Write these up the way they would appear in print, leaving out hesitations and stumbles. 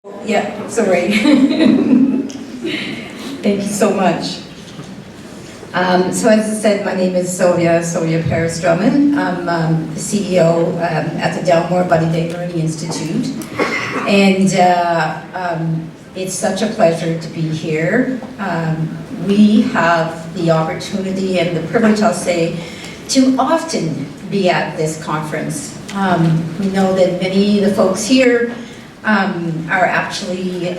Yeah, sorry. Thank you so much. So as I said, my name is Sylvia Paris-Drummond. I'm the CEO at the Delmore Buddy Day Learning Institute. And it's such a pleasure to be here. We have the opportunity and the privilege, I'll say, to often be at this conference. We know that many of the folks here are actually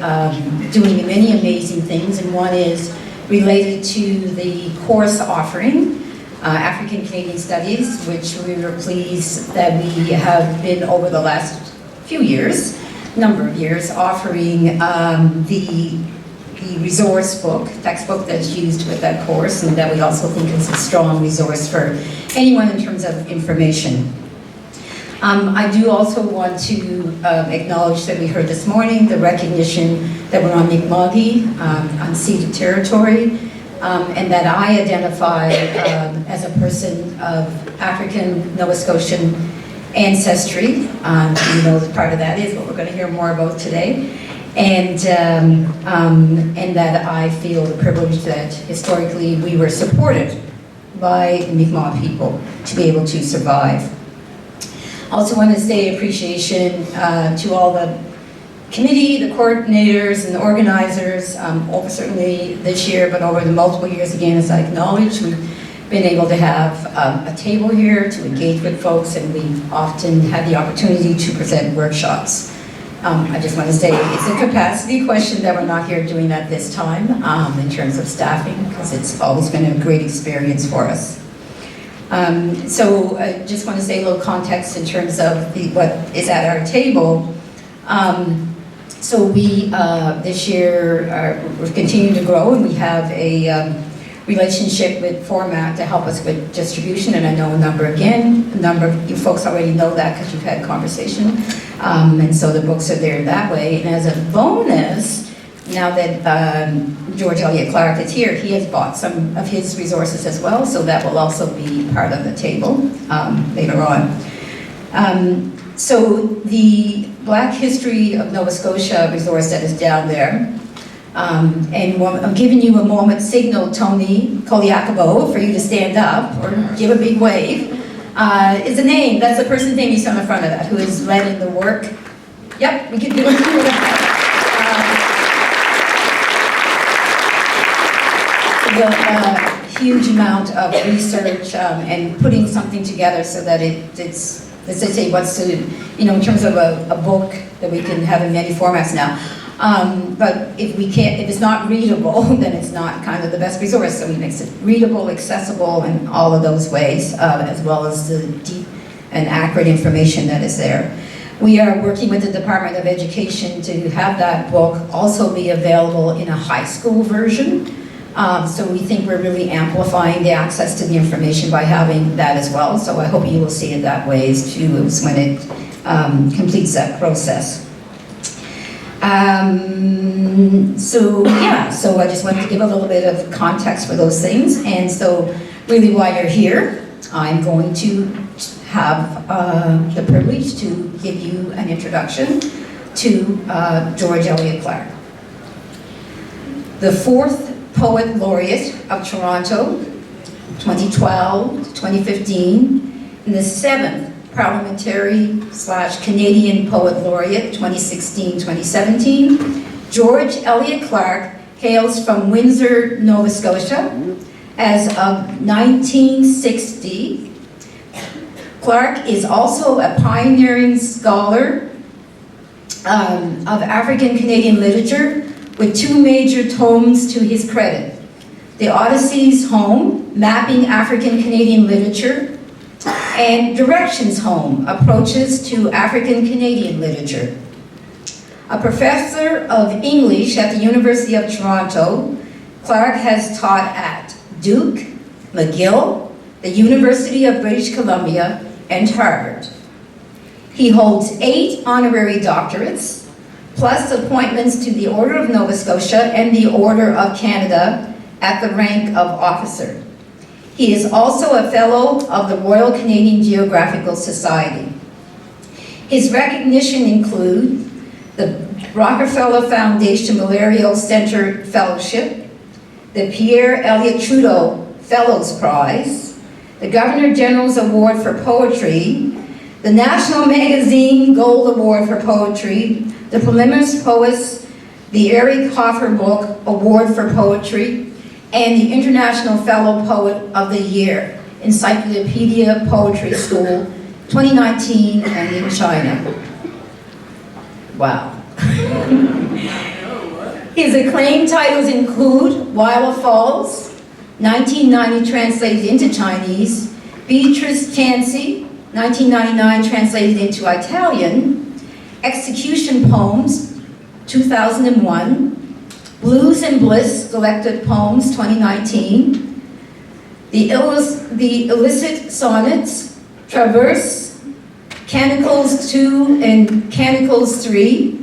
doing many amazing things, and one is related to the course offering, African Canadian Studies, which we were pleased that we have been over the last number of years, offering the resource book, textbook that's used with that course, and that we also think is a strong resource for anyone in terms of information. I do also want to acknowledge that we heard this morning the recognition that we're on Mi'kma'ki, unceded territory, and that I identify as a person of African Nova Scotian ancestry. You know that part of that is what we're going to hear more about today. And that I feel the privilege that historically we were supported by the Mi'kmaq people to be able to survive. I also want to say appreciation to all the committee, the coordinators, and the organizers, certainly this year, but over the multiple years again, as I acknowledged, we've been able to have a table here to engage with folks, and we've often had the opportunity to present workshops. I just want to say it's a capacity question that we're not here doing at this time in terms of staffing, because it's always been a great experience for us. So I just want to say a little context in terms of what is at our table. So we, this year, we're continuing to grow, and we have a relationship with Format to help us with distribution, and I know a number of you folks already know that because you've had conversation, and so the books are there that way. And as a bonus, now that George Elliot Clarke is here, he has bought some of his resources as well, so that will also be part of the table later on. So the Black History of Nova Scotia resource that is down there, and I'm giving you a moment signal, Tony Koliakabo, for you to stand up or give a big wave, is a name. That's the person's name you saw in the front of that, who has led in the work. Yep, we can do it. A huge amount of research and putting something together so that it's, let's say, what's to, you know, in terms of a book that we can have in many formats now. But if it's not readable, then it's not kind of the best resource. So we make it readable, accessible in all of those ways, as well as the deep and accurate information that is there. We are working with the Department of Education to have that book also be available in a high school version. So we think we're really amplifying the access to the information by having that as well. So I hope you will see it that way too when it completes that process. So I just wanted to give a little bit of context for those things. And so really while you're here, I'm going to have the privilege to give you an introduction to George Elliot Clarke, the fourth Poet Laureate of Toronto, 2012 to 2015, and the 7th Parliamentary/Canadian Poet Laureate, 2016-2017. George Elliot Clarke hails from Windsor, Nova Scotia. As of 1960, Clarke is also a pioneering scholar of African Canadian literature, with 2 major tomes to his credit: The Odyssey's Home, Mapping African Canadian Literature, and Directions Home, Approaches to African Canadian Literature. A professor of English at the University of Toronto, Clarke has taught at Duke, McGill, the University of British Columbia, and Harvard. He holds 8 honorary doctorates, plus appointments to the Order of Nova Scotia and the Order of Canada at the rank of officer. He is also a Fellow of the Royal Canadian Geographical Society. His recognition include the Rockefeller Foundation Memorial Center Fellowship, the Pierre Elliott Trudeau Fellows Prize, the Governor General's Award for Poetry, the National Magazine Gold Award for Poetry, the Plymouth Poets, the Eric Hoffer Book Award for Poetry, and the International Fellow Poet of the Year, Encyclopedia Poetry School, 2019, and in China. Wow. His acclaimed titles include Wildwood Falls, 1990 translated into Chinese, Beatrice Chancy, 1999 translated into Italian, Execution Poems, 2001, Blues and Bliss Collected Poems, 2019, the Illicit Sonnets, Traverse, Canticles 2 and Canticles 3,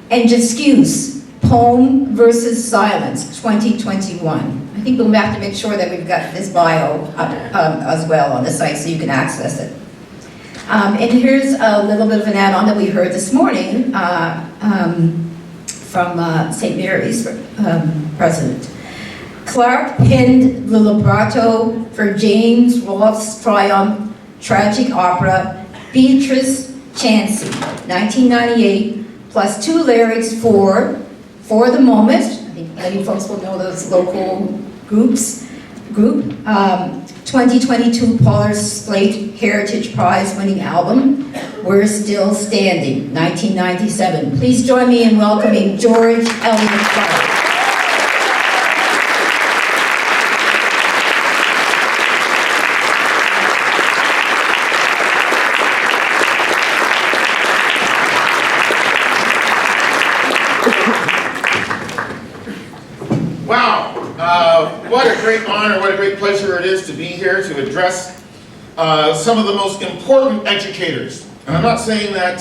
and Discuse, Poem versus Silence, 2021. I think we'll have to make sure that we've got this bio up, as well on the site so you can access it. And here's a little bit of an add-on that we heard this morning from St. Mary's president. Clarke penned the libretto for James Rolfe's Triumph tragic opera, Beatrice Chancy, 1998, plus 2 lyrics for the Moment. I think many folks will know those local groups. 2022 Paula Slate Heritage Prize winning album, We're Still Standing, 1997. Please join me in welcoming George Elliot Clarke. What a great honor, what a great pleasure it is to be here to address some of the most important educators. And I'm not saying that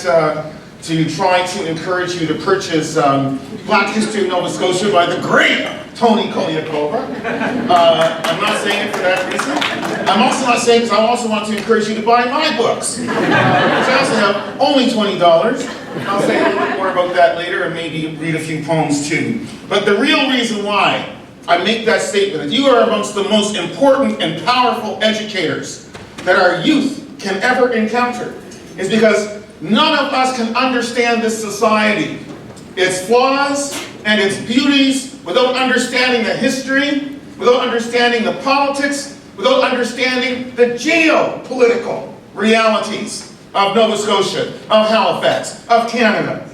to try to encourage you to purchase Black History of Nova Scotia by the great Tony Koliakova. I'm not saying it for that reason. I'm also not saying because I also want to encourage you to buy my books, which I also have only $20. I'll say a little bit more about that later and maybe read a few poems too. But the real reason why I make that statement that you are amongst the most important and powerful educators that our youth can ever encounter is because none of us can understand this society, its flaws and its beauties, without understanding the history, without understanding the politics, without understanding the geopolitical realities of Nova Scotia, of Halifax, of Canada.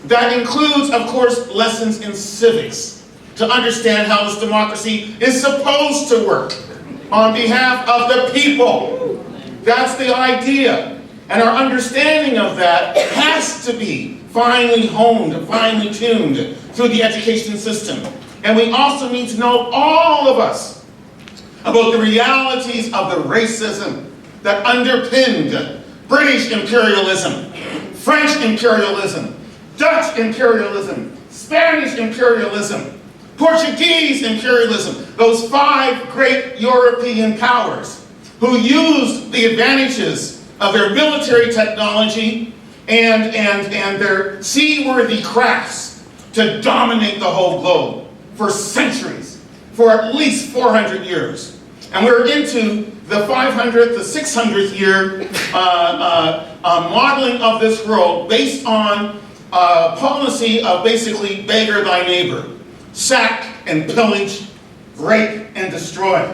That includes, of course, lessons in civics, to understand how this democracy is supposed to work on behalf of the people. That's the idea. And our understanding of that has to be finely honed, finely tuned through the education system. And we also need to know, all of us, about the realities of the racism that underpinned British imperialism, French imperialism, Dutch imperialism, Spanish imperialism, Portuguese imperialism, those 5 great European powers who used the advantages of their military technology and their seaworthy crafts to dominate the whole globe for centuries, for at least 400 years. And we're into the 500th, the 600th year modeling of this world based on policy of basically beggar thy neighbor. Sack and pillage, rape and destroy.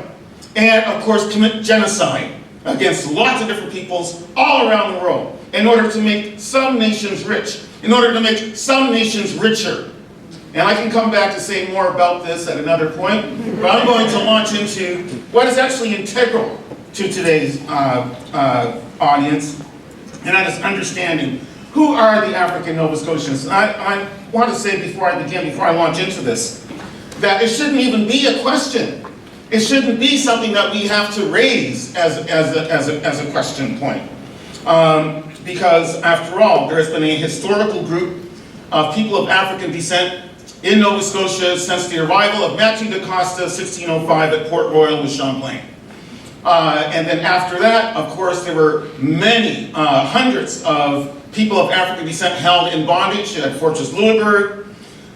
And of course commit genocide against lots of different peoples all around the world in order to make some nations rich, in order to make some nations richer. And I can come back to say more about this at another point, but I'm going to launch into what is actually integral to today's audience, and that is understanding who are the African Nova Scotians. I want to say before I begin, before I launch into this, that it shouldn't even be a question. It shouldn't be something that we have to raise as a question point. Because after all, there has been a historical group of people of African descent in Nova Scotia since the arrival of Matthew da Costa, 1605 at Port Royal with Champlain. And then after that, of course, there were many, hundreds of people of African descent held in bondage at Fortress Louisbourg.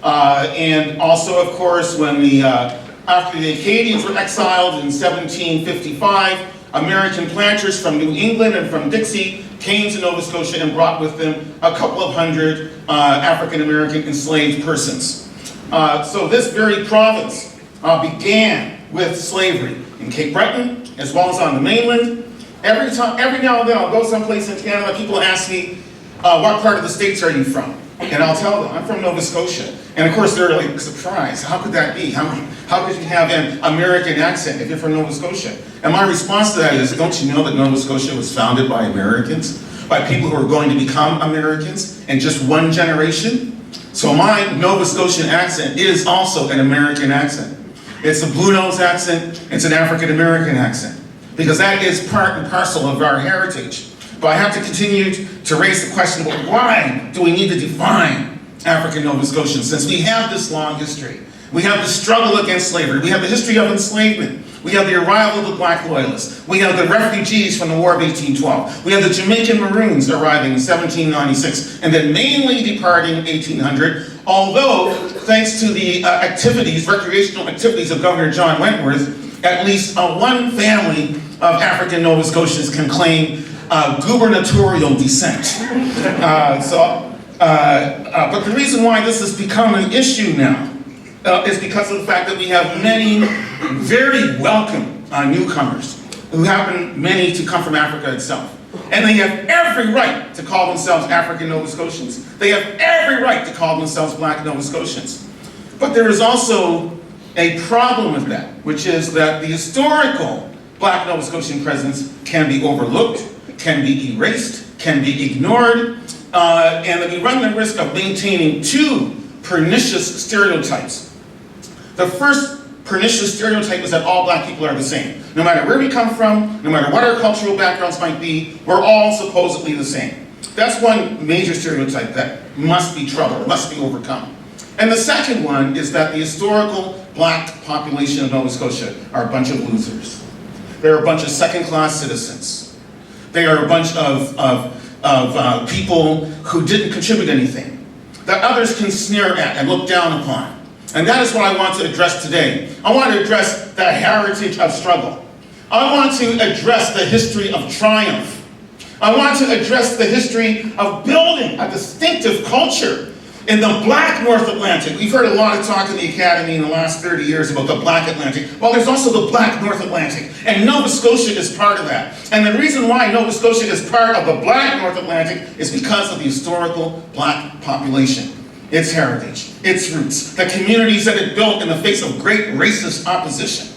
And also, of course, when after the Acadians were exiled in 1755, American planters from New England and from Dixie came to Nova Scotia and brought with them a couple of hundred African-American enslaved persons. So this very province began with slavery in Cape Breton, as well as on the mainland. Every now and then I'll go someplace in Canada, people ask me, what part of the States are you from? And I'll tell them, I'm from Nova Scotia. And of course they're like surprised, how could that be? How could you have an American accent if you're from Nova Scotia? And my response to that is, don't you know that Nova Scotia was founded by Americans? By people who are going to become Americans in just one generation? So my Nova Scotian accent is also an American accent. It's a Blue Nose accent, it's an African American accent. Because that is part and parcel of our heritage. But I have to continue to raise the question about why do we need to define African Nova Scotians, since we have this long history. We have the struggle against slavery. We have the history of enslavement. We have the arrival of the Black Loyalists. We have the refugees from the War of 1812. We have the Jamaican Maroons arriving in 1796, and then mainly departing in 1800, although, thanks to the recreational activities of Governor John Wentworth, at least one family of African Nova Scotians can claim gubernatorial descent. But the reason why this has become an issue now is because of the fact that we have many very welcome newcomers who happen many to come from Africa itself. And they have every right to call themselves African Nova Scotians. They have every right to call themselves Black Nova Scotians. But there is also a problem with that, which is that the historical Black Nova Scotian presence can be overlooked, can be erased, can be ignored, and that we run the risk of maintaining two pernicious stereotypes. The first pernicious stereotype is that all Black people are the same. No matter where we come from, no matter what our cultural backgrounds might be, we're all supposedly the same. That's one major stereotype that must be troubled, must be overcome. And the second one is that the historical Black population of Nova Scotia are a bunch of losers. They're a bunch of second-class citizens. They are a bunch of people who didn't contribute anything, that others can sneer at and look down upon. And that is what I want to address today. I want to address the heritage of struggle. I want to address the history of triumph. I want to address the history of building a distinctive culture in the Black North Atlantic. We've heard a lot of talk in the Academy in the last 30 years about the Black Atlantic. Well, there's also the Black North Atlantic, and Nova Scotia is part of that. And the reason why Nova Scotia is part of the Black North Atlantic is because of the historical Black population, its heritage, its roots, the communities that it built in the face of great racist opposition.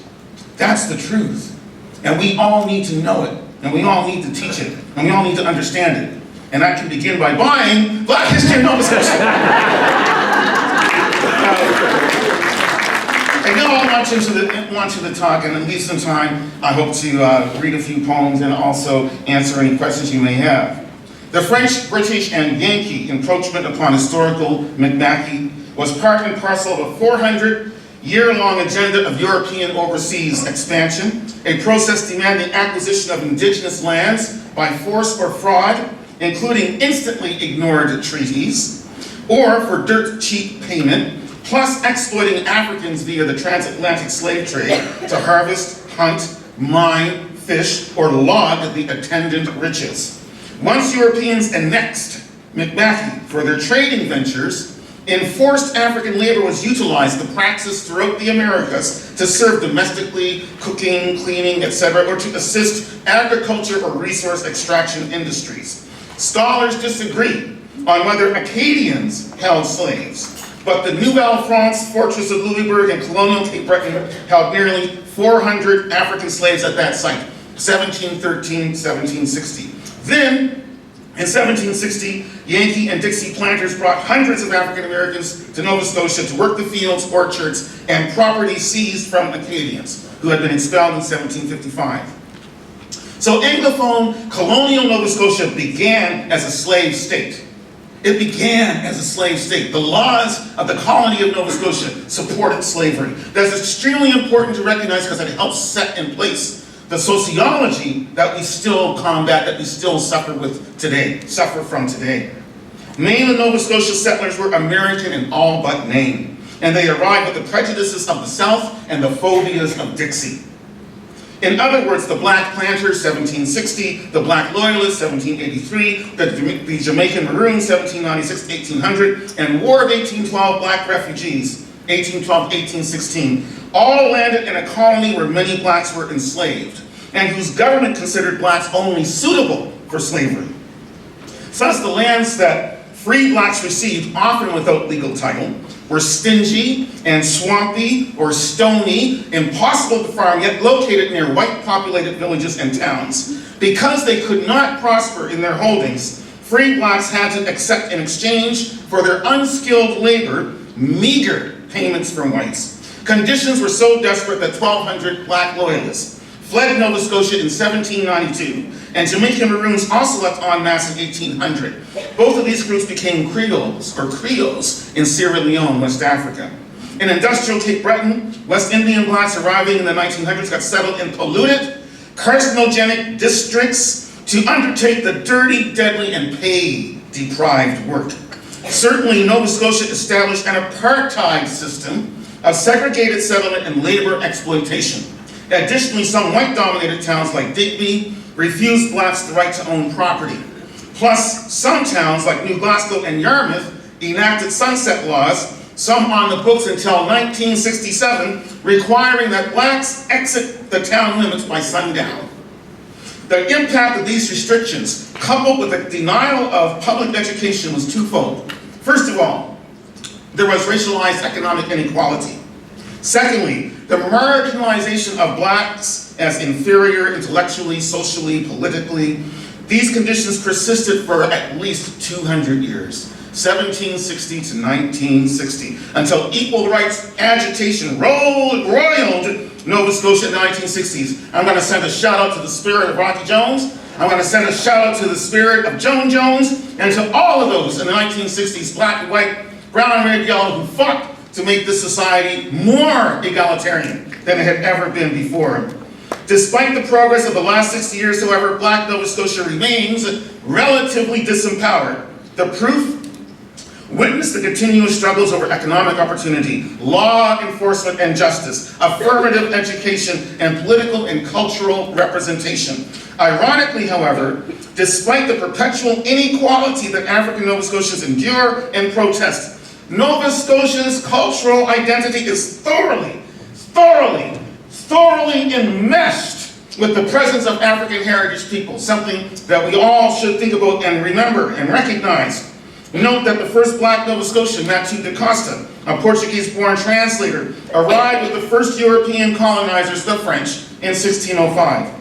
That's the truth. And we all need to know it, and we all need to teach it, and we all need to understand it. And that can begin by buying Black History in Nova Scotia. And now I'll launch into the talk, and leave some time, I hope, to read a few poems and also answer any questions you may have. The French, British, and Yankee encroachment upon historical Mi'kmaqui was part and parcel of a 400-year-long agenda of European overseas expansion, a process demanding acquisition of indigenous lands by force or fraud, including instantly ignored treaties, or for dirt-cheap payment, plus exploiting Africans via the transatlantic slave trade to harvest, hunt, mine, fish, or log the attendant riches. Once Europeans annexed Mi'kmaqui for their trading ventures, enforced African labor was utilized to practice throughout the Americas to serve domestically, cooking, cleaning, etc., or to assist agriculture or resource extraction industries. Scholars disagree on whether Acadians held slaves, but the Nouvelle France, Fortress of Louisbourg, and colonial Cape Breton held nearly 400 African slaves at that site, 1713, 1760. Then, in 1760, Yankee and Dixie planters brought hundreds of African Americans to Nova Scotia to work the fields, orchards, and property seized from Acadians, who had been expelled in 1755. So Anglophone colonial Nova Scotia began as a slave state. It began as a slave state. The laws of the colony of Nova Scotia supported slavery. That's extremely important to recognize because it helps set in place the sociology that we still combat, that we still suffer from today. Mainland Nova Scotia settlers were American in all but name, and they arrived with the prejudices of the South and the phobias of Dixie. In other words, the Black Planters, 1760, the Black Loyalists, 1783, the Jamaican Maroons, 1796 to 1800, and War of 1812 Black Refugees, 1812 to 1816, all landed in a colony where many blacks were enslaved, and whose government considered blacks only suitable for slavery. Thus, the lands that free blacks received, often without legal title, were stingy and swampy or stony, impossible to farm, yet located near white populated villages and towns. Because they could not prosper in their holdings, free blacks had to accept in exchange for their unskilled labor, meager payments from whites. Conditions were so desperate that 1,200 black loyalists fled Nova Scotia in 1792, and Jamaican Maroons also left en masse in 1800. Both of these groups became Creoles in Sierra Leone, West Africa. In industrial Cape Breton, West Indian blacks arriving in the 1900s got settled in polluted, carcinogenic districts to undertake the dirty, deadly, and pay-deprived work. Certainly, Nova Scotia established an apartheid system of segregated settlement and labor exploitation. Additionally, some white-dominated towns like Digby refused blacks the right to own property. Plus, some towns like New Glasgow and Yarmouth enacted sunset laws, some on the books until 1967, requiring that blacks exit the town limits by sundown. The impact of these restrictions, coupled with the denial of public education, was twofold. First of all, there was racialized economic inequality. Secondly, the marginalization of blacks as inferior intellectually, socially, politically. These conditions persisted for at least 200 years, 1760 to 1960, until equal rights agitation roiled Nova Scotia in the 1960s. I'm going to send a shout out to the spirit of Rocky Jones. I'm going to send a shout out to the spirit of Joan Jones, and to all of those in the 1960s, black, white, brown, red, yellow, who fought to make this society more egalitarian than it had ever been before. Despite the progress of the last 60 years, however, black Nova Scotia remains relatively disempowered. The proof? Witness the continuous struggles over economic opportunity, law enforcement and justice, affirmative education, and political and cultural representation. Ironically, however, despite the perpetual inequality that African Nova Scotians endure and protest, Nova Scotia's cultural identity is thoroughly enmeshed with the presence of African heritage people, something that we all should think about and remember and recognize. Note that the first black Nova Scotian, Matthew da Costa, a Portuguese-born translator, arrived with the first European colonizers, the French, in 1605.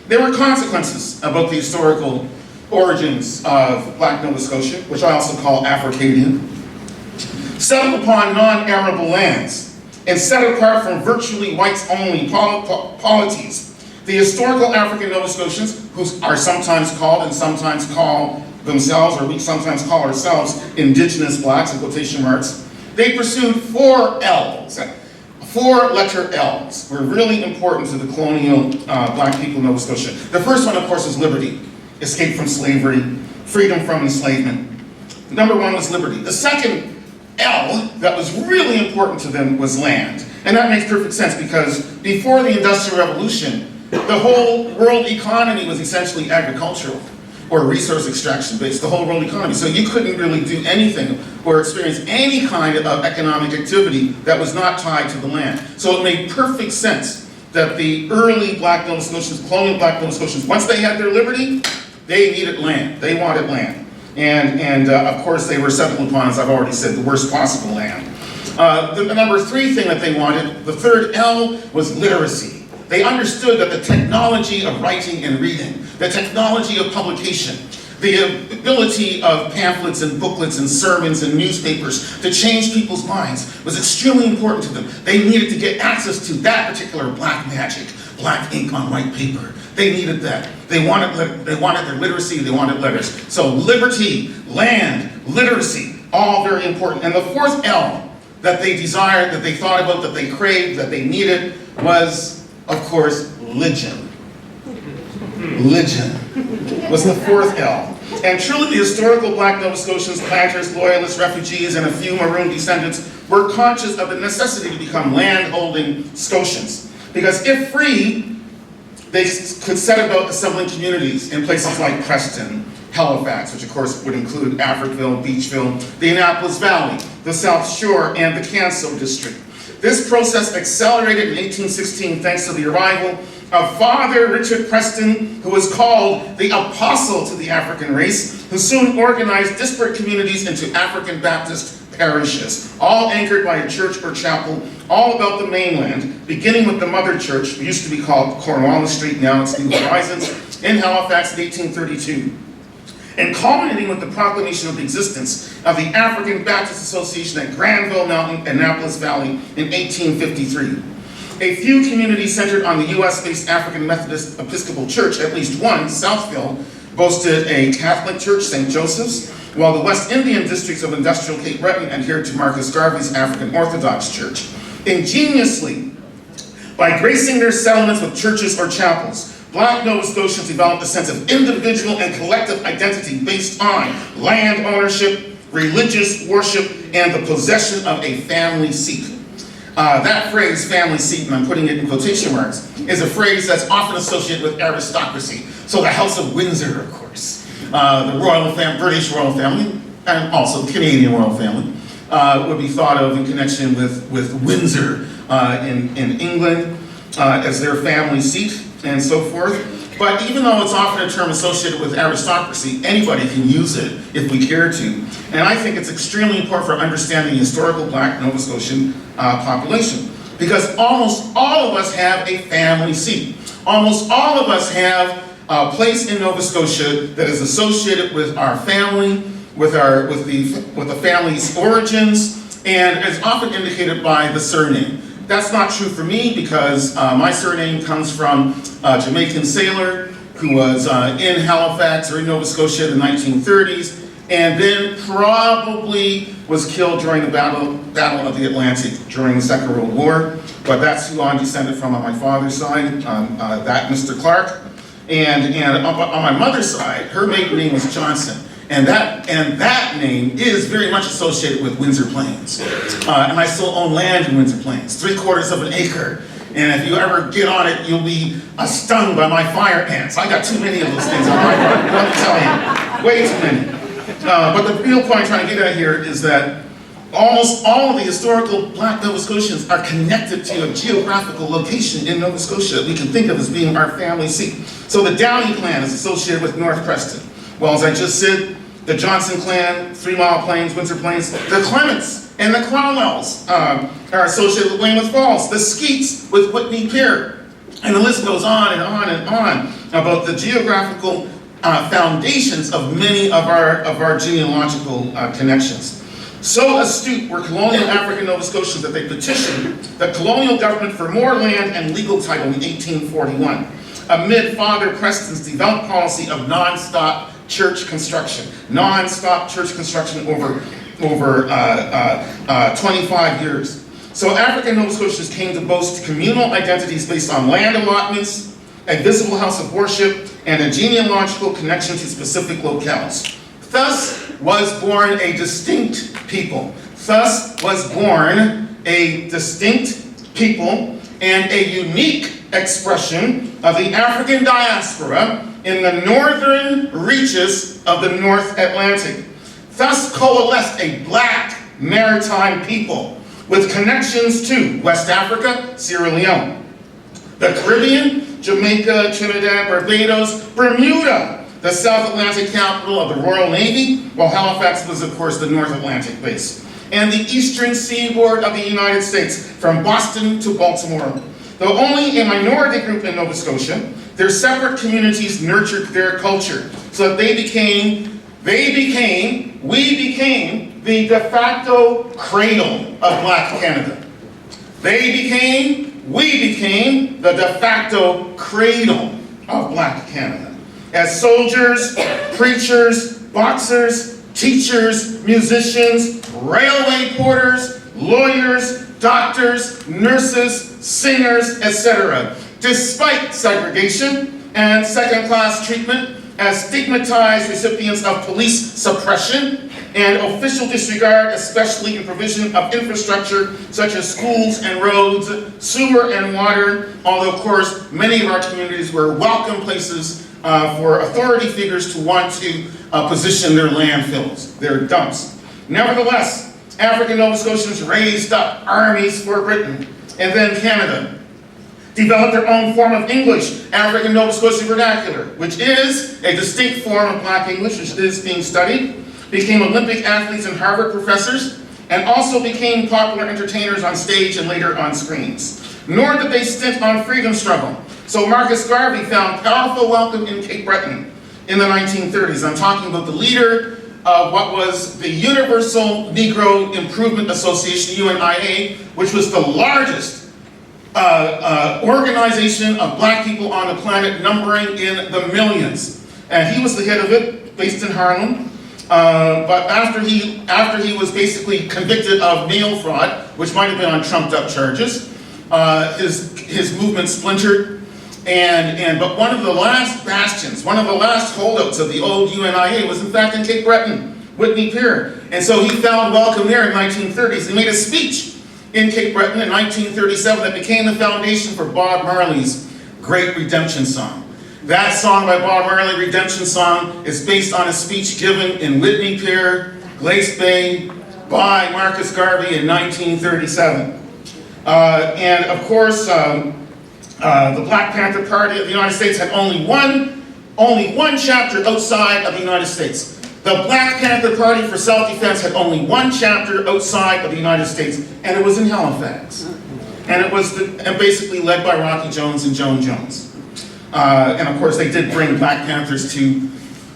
There were consequences about the historical origins of black Nova Scotia, which I also call Africadian. Settled upon non-arable lands, and set apart from virtually whites-only polities, the historical African Nova Scotians, who are sometimes called and sometimes call themselves, or we sometimes call ourselves, indigenous blacks, in quotation marks, they pursued 4 L's. 4-letter L's were really important to the colonial black people of Nova Scotia. The first one, of course, is liberty, escape from slavery, freedom from enslavement. Number 1 was liberty. The second L that was really important to them was land. And that makes perfect sense because before the Industrial Revolution, the whole world economy was essentially agricultural or resource extraction based, the whole world economy. So you couldn't really do anything or experience any kind of economic activity that was not tied to the land. So it made perfect sense that the early black Nova Scotians, colonial black Nova Scotians, once they had their liberty, they needed land, they wanted land. And of course they were settled upon, as I've already said, the worst possible land. The number 3 thing that they wanted, the third L, was literacy. They understood that the technology of writing and reading, the technology of publication, the ability of pamphlets and booklets and sermons and newspapers to change people's minds was extremely important to them. They needed to get access to that particular black magic, black ink on white paper. They needed that. They wanted their literacy, they wanted letters. So liberty, land, literacy, all very important. And the 4th L that they desired, that they thought about, that they craved, that they needed was, of course, religion. Religion was the fourth L. And truly the historical Black Nova Scotians, planters, loyalists, refugees, and a few Maroon descendants were conscious of the necessity to become land-holding Scotians. Because if free, they could set about assembling communities in places like Preston, Halifax, which of course would include Africville, Beachville, the Annapolis Valley, the South Shore, and the Canso District. This process accelerated in 1816 thanks to the arrival of Father Richard Preston, who was called the apostle to the African race, who soon organized disparate communities into African Baptist parishes, all anchored by a church or chapel, all about the mainland, beginning with the mother church, used to be called Cornwallis Street, now it's New Horizons, in Halifax in 1832. And culminating with the proclamation of the existence of the African Baptist Association at Granville Mountain, Annapolis Valley in 1853. A few communities centered on the US-based African Methodist Episcopal Church, at least one, Southville, boasted a Catholic church, St. Joseph's, while the West Indian districts of industrial Cape Breton adhered to Marcus Garvey's African Orthodox Church. Ingeniously, by gracing their settlements with churches or chapels, Black Nova Scotians developed a sense of individual and collective identity based on land ownership, religious worship, and the possession of a family seat. That phrase, family seat, and I'm putting it in quotation marks, is a phrase that's often associated with aristocracy. So the House of Windsor, of course, the royal family, British royal family, and also the Canadian royal family, would be thought of in connection with Windsor in England as their family seat and so forth. But even though it's often a term associated with aristocracy, anybody can use it if we care to. And I think it's extremely important for understanding the historical Black Nova Scotian population. Because almost all of us have a family seat. Almost all of us have a place in Nova Scotia that is associated with our family, with the family's origins, and is often indicated by the surname. That's not true for me because my surname comes from a Jamaican sailor who was in Halifax or in Nova Scotia in the 1930s, and then probably was killed during the Battle of the Atlantic during the Second World War. But that's who I'm descended from on my father's side, that Mr. Clarke. And on my mother's side, her maiden name was Johnson. And that name is very much associated with Windsor Plains. And I still own land in Windsor Plains, 3/4 of an acre. And if you ever get on it, you'll be stung by my fire ants. I got too many of those things on my property, let me tell you, way too many. But the real point I'm trying to get at here is that almost all of the historical Black Nova Scotians are connected to a geographical location in Nova Scotia that we can think of as being our family seat. So the Downey clan is associated with North Preston. Well, as I just said, the Johnson clan, 3 Mile Plains, Windsor Plains, the Clements and the Cromwells are associated with Weymouth Falls, the Skeets with Whitney Pier, and the list goes on and on and on about the geographical foundations of many of our genealogical connections. So astute were colonial African Nova Scotians that they petitioned the colonial government for more land and legal title in 1841, amid Father Preston's devout policy of non-stop church construction. Non-stop church construction over 25 years. So African Nova Scotians came to boast communal identities based on land allotments, a visible house of worship, and a genealogical connection to specific locales. Thus was born a distinct people. Thus was born a distinct people and a unique expression of the African diaspora in the northern reaches of the North Atlantic. Thus coalesced a Black maritime people with connections to West Africa, Sierra Leone, the Caribbean, Jamaica, Trinidad, Barbados, Bermuda, the South Atlantic capital of the Royal Navy, while Halifax was, of course, the North Atlantic base, and the eastern seaboard of the United States, from Boston to Baltimore. Though only a minority group in Nova Scotia, their separate communities nurtured their culture, so that we became the de facto cradle of Black Canada. We became the de facto cradle of Black Canada. As soldiers, preachers, boxers, teachers, musicians, railway porters, lawyers, doctors, nurses, singers, etc. Despite segregation, and second-class treatment as stigmatized recipients of police suppression and official disregard, especially in provision of infrastructure such as schools and roads, sewer and water, although of course many of our communities were welcome places for authority figures to want to position their landfills, their dumps. Nevertheless, African Nova Scotians raised up armies for Britain and then Canada, developed their own form of English, African Nova Scotia vernacular, which is a distinct form of Black English, which is being studied, became Olympic athletes and Harvard professors, and also became popular entertainers on stage and later on screens. Nor did they stint on freedom struggle. So Marcus Garvey found powerful welcome in Cape Breton in the 1930s. I'm talking about the leader of what was the Universal Negro Improvement Association, UNIA, which was the largest organization of Black people on the planet, numbering in the millions. And he was the head of it, based in Harlem. But after he was basically convicted of mail fraud, which might have been on trumped up charges, his movement splintered. But one of the last bastions, one of the last holdouts of the old UNIA was in fact in Cape Breton, Whitney Pier. And so he found welcome there in the 1930s. He made a speech in Cape Breton in 1937 that became the foundation for Bob Marley's great redemption song. That song by Bob Marley, Redemption Song, is based on a speech given in Whitney Pier, Glace Bay, by Marcus Garvey in 1937. And of course, the Black Panther Party of the United States had only one chapter outside of the United States. The Black Panther Party for Self-Defense had only one chapter outside of the United States, and it was in Halifax. And it was basically led by Rocky Jones and Joan Jones. And of course, they did bring Black Panthers to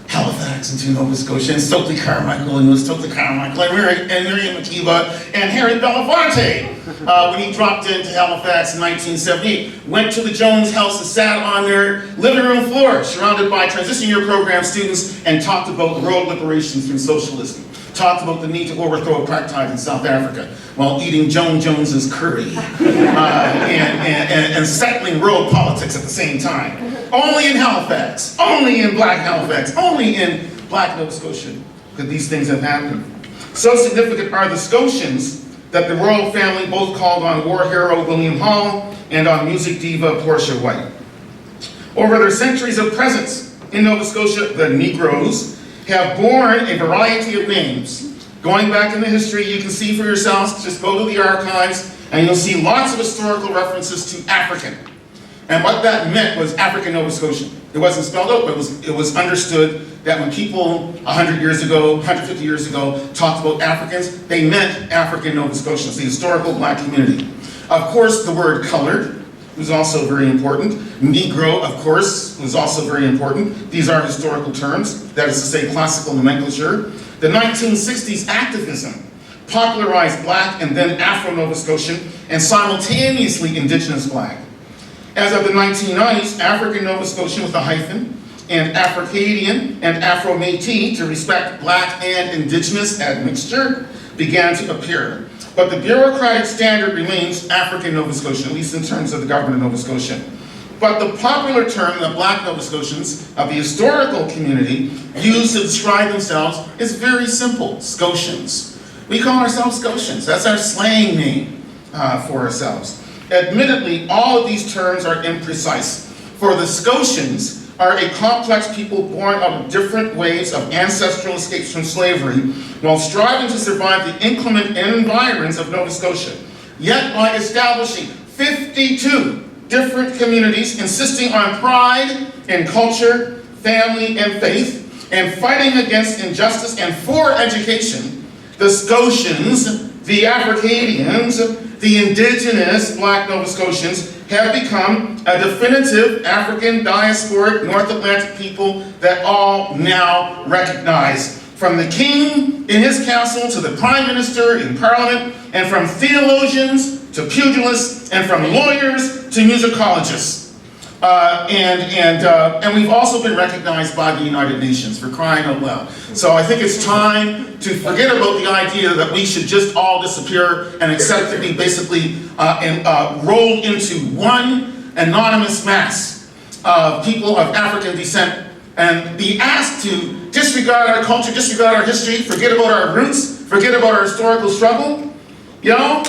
Halifax and to Nova Scotia, and Stokely Carmichael, and Stokely Carmichael, and Miriam Makeba, and Harry Belafonte, when he dropped into Halifax in 1978, went to the Jones house and sat on their living room floor, surrounded by transition year program students, and talked about world liberation through socialism. Talked about the need to overthrow apartheid in South Africa while eating Joan Jones's curry and settling world politics at the same time. Only in Halifax, only in Black Halifax, only in Black Nova Scotia could these things have happened. So significant are the Scotians that the royal family both called on war hero William Hall and on music diva Portia White. Over their centuries of presence in Nova Scotia, the Negroes have borne a variety of names. Going back in the history, you can see for yourselves, just go to the archives, and you'll see lots of historical references to African. And what that meant was African Nova Scotian. It wasn't spelled out, but it was understood that when people 100 years ago, 150 years ago, talked about Africans, they meant African Nova Scotians, the historical Black community. Of course, the word colored was also very important. Negro, of course, was also very important. These are historical terms, that is to say classical nomenclature. The 1960s activism popularized Black and then Afro-Nova Scotian and simultaneously Indigenous Black. As of the 1990s, African Nova Scotian with a hyphen, and Africadian and Afro-Métis, to respect Black and Indigenous admixture, began to appear. But the bureaucratic standard remains African Nova Scotian, at least in terms of the government of Nova Scotia. But the popular term that Black Nova Scotians of the historical community use to describe themselves is very simple, Scotians. We call ourselves Scotians. That's our slang name for ourselves. Admittedly, all of these terms are imprecise. For the Scotians are a complex people born out of different waves of ancestral escapes from slavery while striving to survive the inclement environs of Nova Scotia. Yet by establishing 52 different communities insisting on pride in culture, family, and faith, and fighting against injustice and for education, the Scotians, the Africadians, the indigenous Black Nova Scotians have become a definitive African diasporic North Atlantic people that all now recognize. From the king in his council to the prime minister in parliament, and from theologians to pugilists, and from lawyers to musicologists. And we've also been recognized by the United Nations, for crying out loud. So I think it's time to forget about the idea that we should just all disappear and accept to be basically rolled into one anonymous mass. of people of African descent and be asked to disregard our culture, disregard our history, forget about our roots, forget about our historical struggle, you know,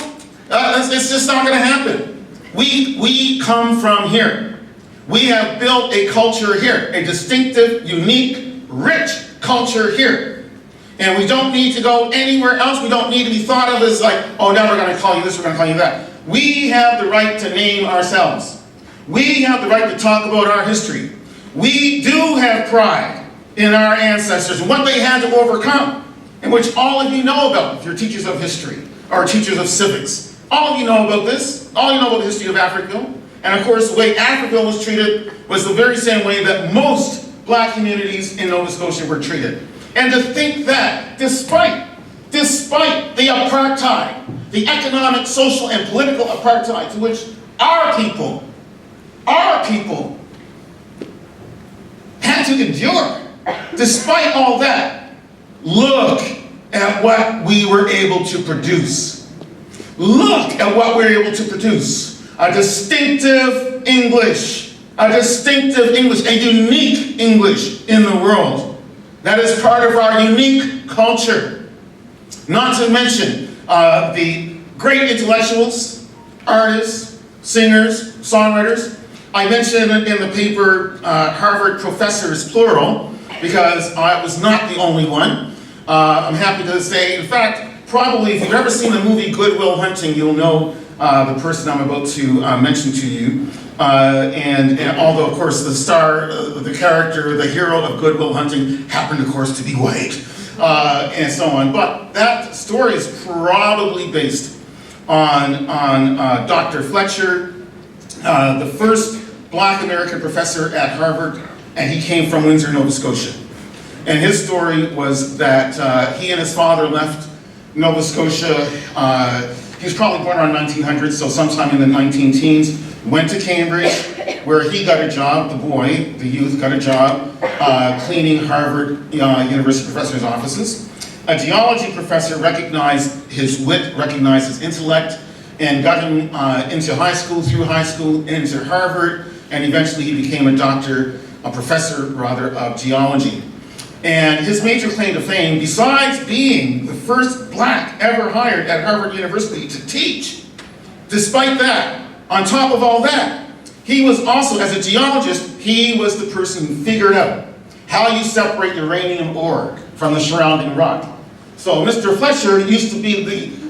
it's just not going to happen. We come from here. We have built a culture here, a distinctive, unique, rich culture here. And we don't need to go anywhere else. We don't need to be thought of as like, oh, now we're going to call you this, we're going to call you that. We have the right to name ourselves. We have the right to talk about our history. We do have pride in our ancestors and what they had to overcome, in which all of you know about, if you're teachers of history or teachers of civics. All of you know about this. All of you know about the history of Africville. And of course, the way Africville was treated was the very same way that most black communities in Nova Scotia were treated. And to think that, despite the apartheid, the economic, social, and political apartheid to which our people had to endure, despite all that, look at what we were able to produce. Look at what we were able to produce. A distinctive English, a unique English in the world. That is part of our unique culture. Not to mention the great intellectuals, artists, singers, songwriters. I mentioned in the paper Harvard professors, plural, because I was not the only one. I'm happy to say, in fact, probably if you've ever seen the movie Good Will Hunting, you'll know the person I'm about to mention to you. And although, of course, the star, the character, the hero of Good Will Hunting happened, of course, to be white, and so on. But that story is probably based on Dr. Fletcher, the first black American professor at Harvard, and he came from Windsor, Nova Scotia. And his story was that he and his father left Nova Scotia. He was probably born around 1900, so sometime in the 19-teens. Went to Cambridge, where he got a job, the youth got a job cleaning Harvard University professors' offices. A geology professor recognized his wit, recognized his intellect, and got him into high school, through high school, into Harvard, and eventually he became a professor rather, of geology. And his major claim to fame, besides being the first black ever hired at Harvard University to teach, despite that, on top of all that, he was also, as a geologist, he was the person who figured out how you separate uranium ore from the surrounding rock. So Mr. Fletcher used to be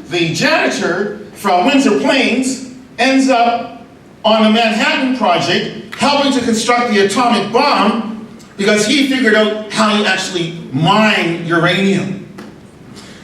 the janitor from Windsor Plains, ends up on the Manhattan Project, helping to construct the atomic bomb, because he figured out how you actually mine uranium.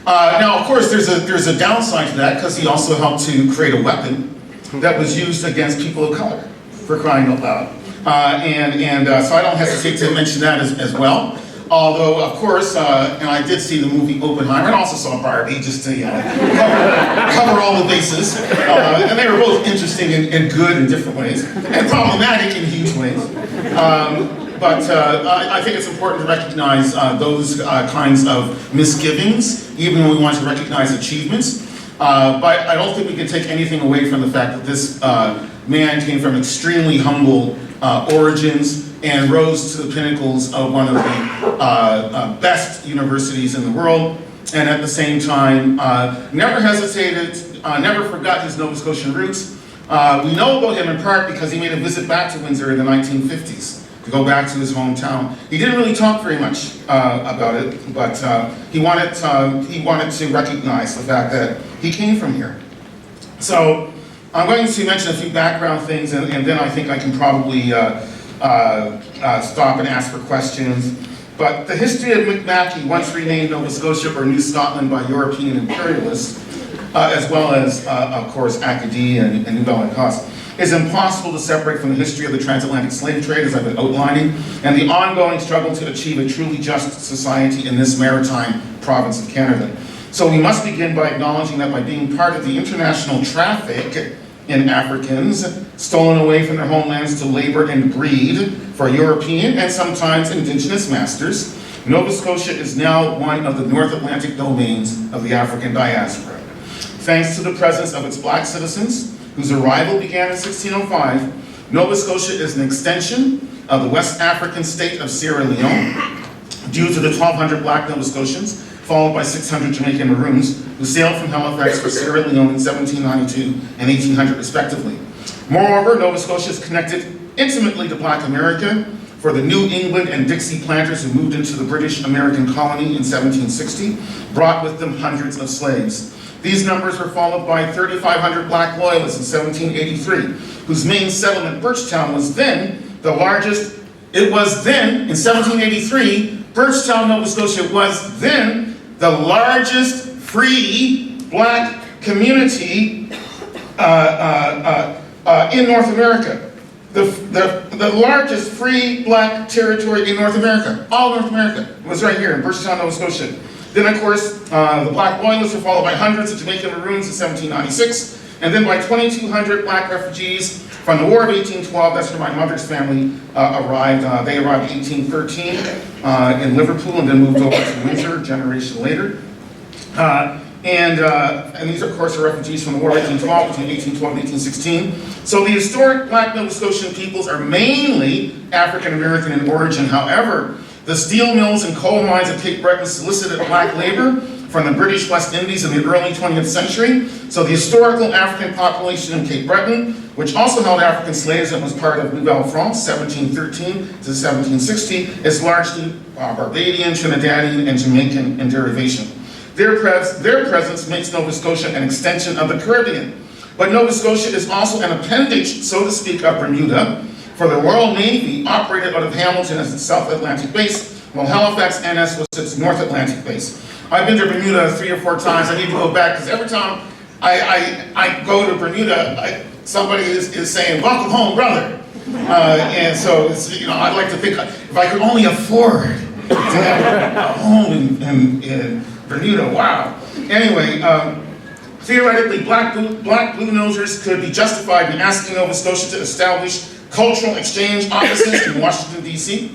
Now, of course, there's a downside to that, because he also helped to create a weapon that was used against people of color, for crying out loud. So I don't hesitate to mention that as well. Although, of course, and I did see the movie Oppenheimer, and also saw Barbie, just to cover all the bases. And they were both interesting and good in different ways, and problematic in huge ways. But I think it's important to recognize those kinds of misgivings, even when we want to recognize achievements. But I don't think we can take anything away from the fact that this man came from extremely humble origins and rose to the pinnacles of one of the best universities in the world, and at the same time, never hesitated, never forgot his Nova Scotian roots. We know about him in part because he made a visit back to Windsor in the 1950s. To go back to his hometown. He didn't really talk very much about it, but he wanted to recognize the fact that he came from here. So I'm going to mention a few background things, and then I think I can probably stop and ask for questions. But the history of Mi'kmaq, once renamed Nova Scotia or New Scotland by European imperialists, as well as, of course, Acadie and Nouvelle-Écosse, is impossible to separate from the history of the transatlantic slave trade, as I've been outlining, and the ongoing struggle to achieve a truly just society in this maritime province of Canada. So we must begin by acknowledging that by being part of the international traffic in Africans stolen away from their homelands to labor and breed for European and sometimes indigenous masters, Nova Scotia is now one of the North Atlantic domains of the African diaspora. Thanks to the presence of its black citizens, whose arrival began in 1605, Nova Scotia is an extension of the West African state of Sierra Leone, due to the 1,200 black Nova Scotians, followed by 600 Jamaican Maroons, who sailed from Halifax for Sierra Leone in 1792 and 1800 respectively. Moreover, Nova Scotia is connected intimately to Black America, for the New England and Dixie planters who moved into the British American colony in 1760 brought with them hundreds of slaves. These numbers were followed by 3,500 black loyalists in 1783, whose main settlement, Birchtown, was then the largest. It was then, in 1783, Birchtown, Nova Scotia was then the largest free black community in North America. The largest free black territory in North America, all North America, was right here in Birchtown, Nova Scotia. Then, of course, the black loyalists were followed by hundreds of Jamaican Maroons in 1796, and then by 2,200 black refugees from the War of 1812. That's where my mother's family arrived. They arrived in 1813 in Liverpool and then moved over to Windsor a generation later. And these, of course, are refugees from the War of 1812, between 1812 and 1816. So the historic black Nova Scotian peoples are mainly African American in origin. However, the steel mills and coal mines at Cape Breton solicited black labor from the British West Indies in the early 20th century. So the historical African population in Cape Breton, which also held African slaves and was part of Nouvelle France, 1713 to 1760, is largely Barbadian, Trinidadian, and Jamaican in derivation. Their presence makes Nova Scotia an extension of the Caribbean. But Nova Scotia is also an appendage, so to speak, of Bermuda, for the Royal Navy operated out of Hamilton as its South Atlantic base, while Halifax NS was its North Atlantic base. I've been to Bermuda 3 or 4 times. I need to go back, because every time I go to Bermuda, somebody is saying, "Welcome home, brother." And so, I'd like to think, if I could only afford to have a home in Bermuda, wow. Anyway, theoretically, black blue nosers could be justified in asking Nova Scotia to establish cultural exchange offices in Washington, D.C.,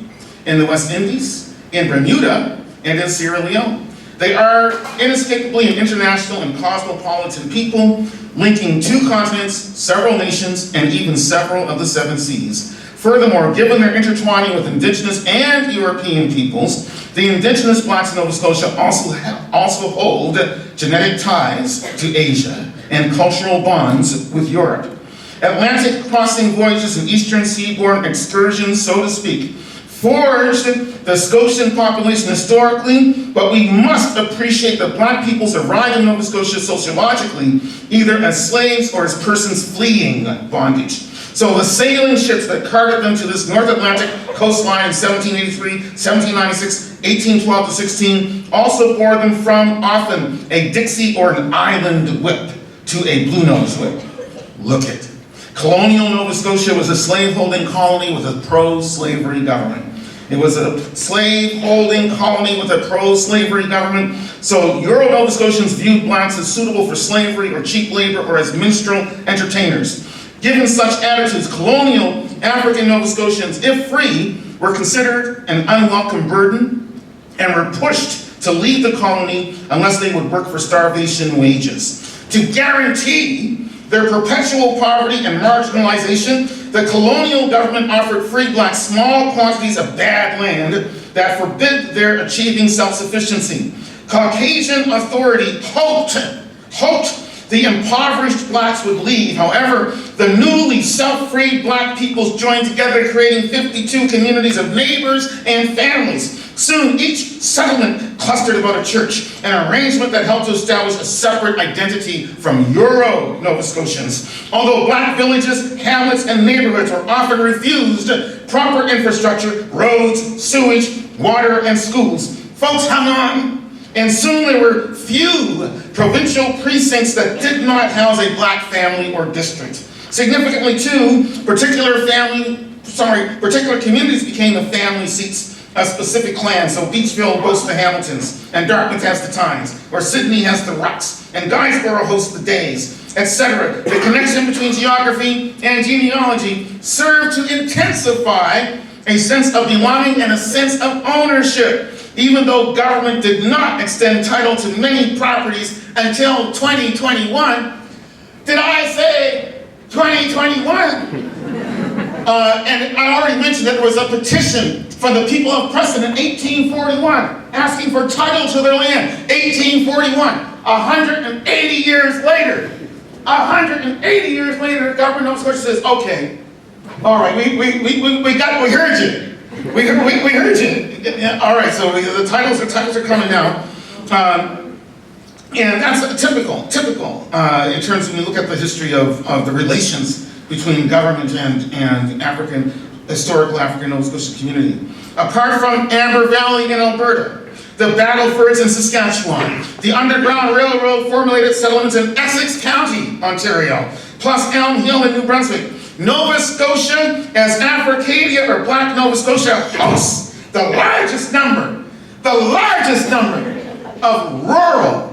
in the West Indies, in Bermuda, and in Sierra Leone. They are inescapably an international and cosmopolitan people, linking 2 continents, several nations, and even several of the 7 seas. Furthermore, given their intertwining with indigenous and European peoples, the indigenous blacks in Nova Scotia also hold genetic ties to Asia and cultural bonds with Europe. Atlantic crossing voyages and eastern seaboard excursions, so to speak, forged the Scotian population historically, but we must appreciate that black peoples arrived in Nova Scotia sociologically, either as slaves or as persons fleeing bondage. So the sailing ships that carted them to this North Atlantic coastline in 1783, 1796, 1812 to 16, also bore them from often a Dixie or an island whip to a blue nose whip. Look it. Colonial Nova Scotia was a slave-holding colony with a pro-slavery government. It was a slave-holding colony with a pro-slavery government. So Euro Nova Scotians viewed blacks as suitable for slavery or cheap labor or as minstrel entertainers. Given such attitudes, colonial African Nova Scotians, if free, were considered an unwelcome burden and were pushed to leave the colony unless they would work for starvation wages. To guarantee their perpetual poverty and marginalization, the colonial government offered free blacks small quantities of bad land that forbid their achieving self-sufficiency. Caucasian authority hoped the impoverished blacks would leave. However, the newly self-freed black peoples joined together, creating 52 communities of neighbors and families. Soon, each settlement clustered about a church, an arrangement that helped to establish a separate identity from Euro Nova Scotians. Although black villages, hamlets, and neighborhoods were often refused proper infrastructure, roads, sewage, water, and schools, folks hung on. And soon there were few provincial precincts that did not house a black family or district. Significantly too, particular communities became the family seats of specific clans. So Beachville boasts the Hamiltons, and Dartmouth has the Tynes, or Sydney has the Rucks, and Guysborough hosts the Days, etc. The connection between geography and genealogy served to intensify a sense of belonging and a sense of ownership, even though government did not extend title to many properties until 2021. Did I say 2021? And I already mentioned that there was a petition from the people of Preston in 1841 asking for title to their land. 1841, 180 years later. 180 years later, the government of Nova Scotia says, okay, all right, we heard you. We heard you. Yeah, all right, so the titles are coming now. And that's typical in terms of when you look at the history of the relations between government and historical African Nova Scotia community. Apart from Amber Valley in Alberta, the Battlefords in Saskatchewan, the Underground Railroad formulated settlements in Essex County, Ontario, plus Elm Hill in New Brunswick, Nova Scotia as Africadia or Black Nova Scotia hosts the largest number of rural,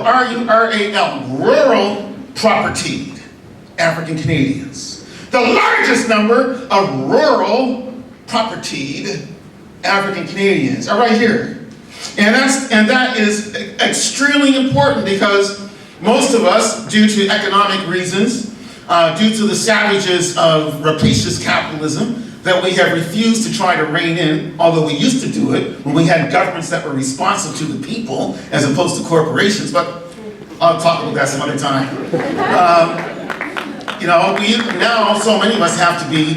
R-U-R-A-L, rural property African Canadians. The largest number of rural propertied African Canadians are right here. And that is extremely important because most of us, due to economic reasons, due to the savages of rapacious capitalism that we have refused to try to rein in, although we used to do it when we had governments that were responsive to the people as opposed to corporations, but I'll talk about that some other time. Now so many of us have to be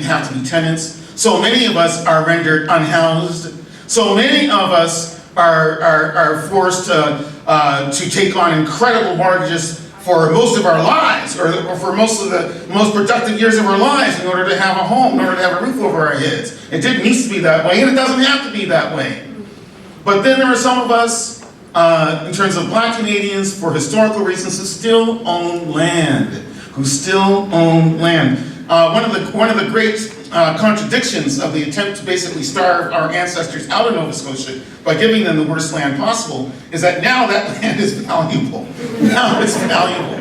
tenants. So many of us are rendered unhoused. So many of us are forced to take on incredible mortgages for most of our lives, or for most of the most productive years of our lives in order to have a home, in order to have a roof over our heads. It didn't used to be that way, and it doesn't have to be that way. But then there are some of us, in terms of Black Canadians, for historical reasons, who still own land. One of the great contradictions of the attempt to basically starve our ancestors out of Nova Scotia by giving them the worst land possible is that now that land is valuable. Now it's valuable.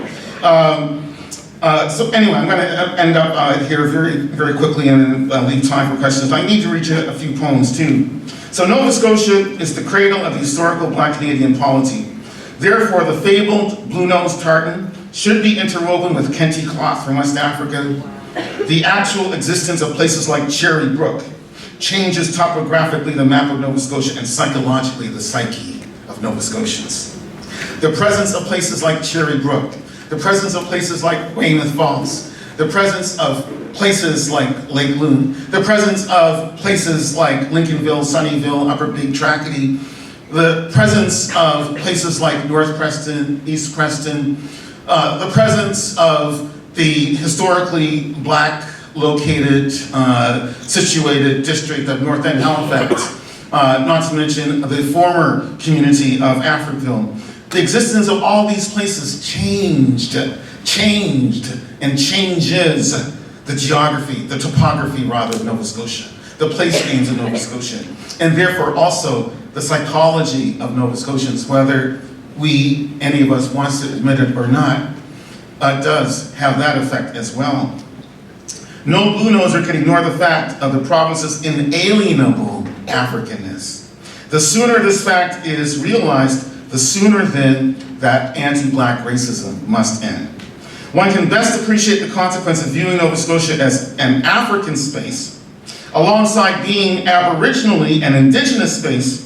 So anyway, I'm going to end up here very, very quickly and leave time for questions. I need to read you a few poems too. So Nova Scotia is the cradle of the historical Black Canadian polity. Therefore, the fabled blue-nosed tartan should be interwoven with kente cloth from West Africa. The actual existence of places like Cherry Brook changes topographically the map of Nova Scotia and psychologically the psyche of Nova Scotians. The presence of places like Cherry Brook, the presence of places like Weymouth Falls, the presence of places like Lake Loon, the presence of places like Lincolnville, Sunnyvale, Upper Big Tracadie, the presence of places like North Preston, East Preston, the presence of the historically Black located, situated district of North End Halifax, not to mention the former community of Africville. The existence of all these places changed and changes the geography, the topography rather, of Nova Scotia, the place names of Nova Scotia, and therefore also the psychology of Nova Scotians, whether any of us wants to admit it or not, does have that effect as well. No blue noser can ignore the fact of the province's inalienable Africanness. The sooner this fact is realized, the sooner then that anti-Black racism must end. One can best appreciate the consequence of viewing Nova Scotia as an African space, alongside being aboriginally an indigenous space,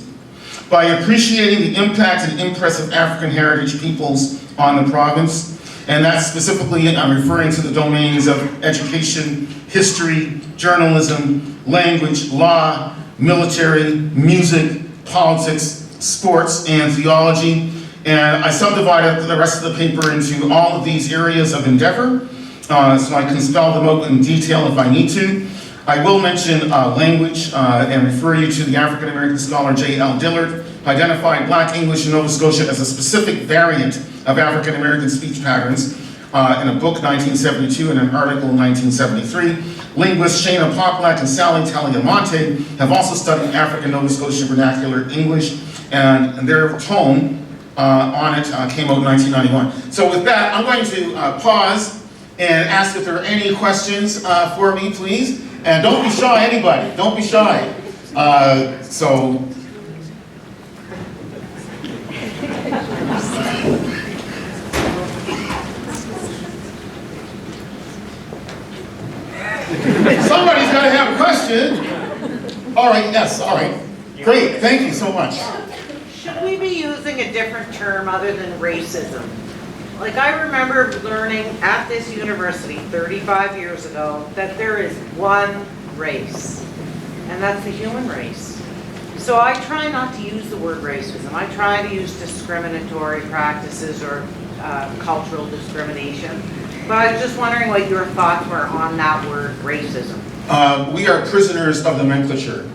by appreciating the impact and impress of African heritage peoples on the province. And that's specifically, I'm referring to the domains of education, history, journalism, language, law, military, music, politics, sports, and theology. And I subdivided the rest of the paper into all of these areas of endeavor, so I can spell them out in detail if I need to. I will mention language and refer you to the African American scholar J.L. Dillard, who identified Black English in Nova Scotia as a specific variant of African American speech patterns in a book 1972 and an article in 1973. Linguists Shana Poplack and Sally Taliamonte have also studied African Nova Scotia vernacular English, and their tome on it came out in 1991. So with that, I'm going to pause and ask if there are any questions for me, please. And don't be shy, anybody. Don't be shy. Somebody good? All right, yes, all right. Great, thank you so much. Should we be using a different term other than racism? Like, I remember learning at this university 35 years ago that there is one race, and that's the human race. So I try not to use the word racism. I try to use discriminatory practices or cultural discrimination. But I was just wondering what your thoughts were on that word, racism. We are prisoners of nomenclature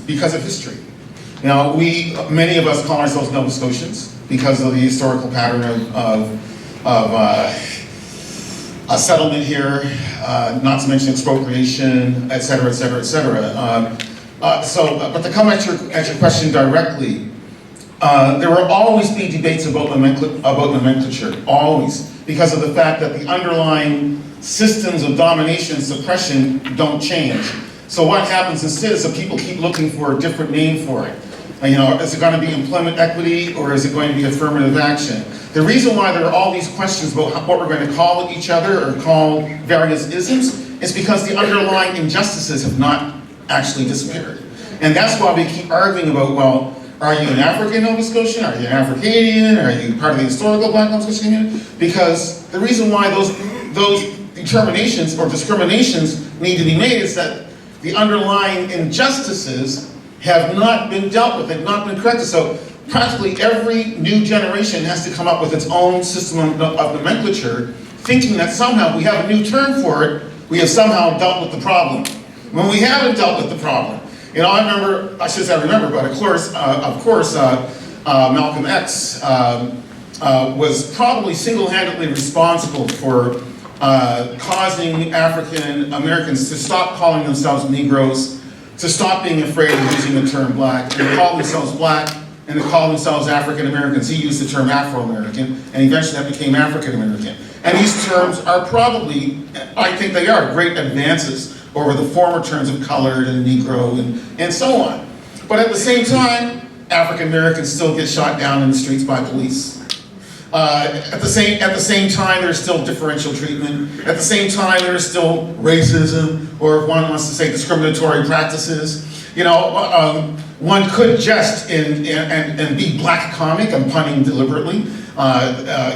because of history. Many of us call ourselves Nova Scotians because of the historical pattern of a settlement here, not to mention expropriation, et cetera, et cetera, et cetera. But to come at your question directly, there will always be debates about nomenclature, always, because of the fact that the underlying systems of domination and suppression don't change. So what happens instead is that people keep looking for a different name for it. Is it going to be employment equity or is it going to be affirmative action? The reason why there are all these questions about what we're going to call each other or call various isms is because the underlying injustices have not actually disappeared. And that's why we keep arguing about, well, are you an African Nova Scotian? Are you an Africanian? Are you part of the historical Black Nova Scotian community? Because the reason why those determinations or discriminations need to be made is that the underlying injustices have not been dealt with, they've not been corrected. So practically every new generation has to come up with its own system of nomenclature, thinking that somehow we have a new term for it, we have somehow dealt with the problem. When we haven't dealt with the problem. But of course, Malcolm X was probably single-handedly responsible for causing African Americans to stop calling themselves Negroes, to stop being afraid of using the term black, and to call themselves black, and to call themselves African Americans. He used the term Afro-American, and eventually that became African American. And these terms are probably, I think they are, great advances over the former terms of colored and Negro and so on. But at the same time, African Americans still get shot down in the streets by police. At the same time, there's still differential treatment. At the same time, there's still racism, or if one wants to say discriminatory practices. One could jest and be black comic. I'm punning deliberately.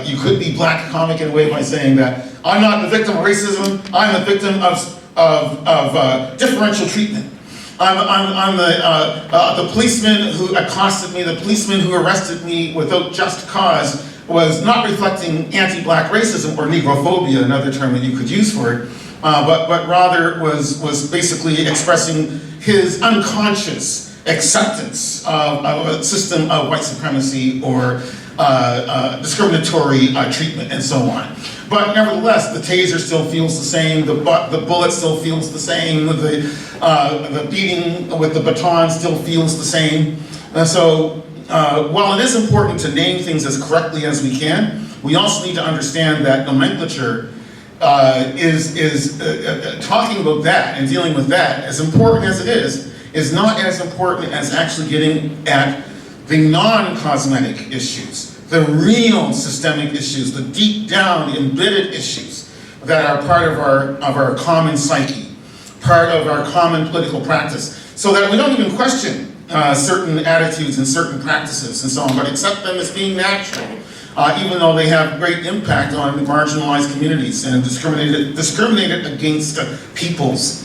You could be black comic in a way by saying that I'm not the victim of racism. I'm the victim of differential treatment. I'm the policeman who accosted me, the policeman who arrested me without just cause was not reflecting anti-black racism or negrophobia, another term that you could use for it, but rather was basically expressing his unconscious acceptance of a system of white supremacy or discriminatory treatment and so on. But nevertheless, the taser still feels the same, the bullet still feels the same, the beating with the baton still feels the same. So while it is important to name things as correctly as we can, we also need to understand that nomenclature is talking about that and dealing with that, as important as it is not as important as actually getting at the non-cosmetic issues, the real systemic issues, the deep down, the embedded issues that are part of our common psyche, part of our common political practice, so that we don't even question certain attitudes and certain practices and so on, but accept them as being natural, even though they have great impact on marginalized communities and discriminated against peoples.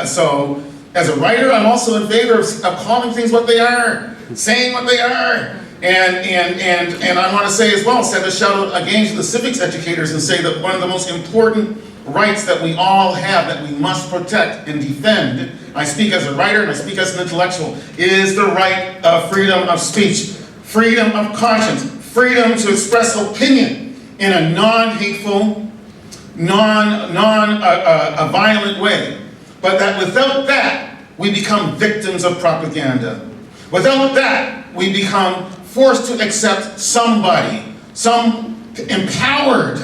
So, as a writer, I'm also in favor of calling things what they are, saying what they are. And I want to say as well, send a shout out again to the civics educators and say that one of the most important rights that we all have, that we must protect and defend, I speak as a writer and I speak as an intellectual, is the right of freedom of speech, freedom of conscience, freedom to express opinion in a non-hateful, non-violent way. But that without that, we become victims of propaganda. Without that, we become forced to accept somebody, some empowered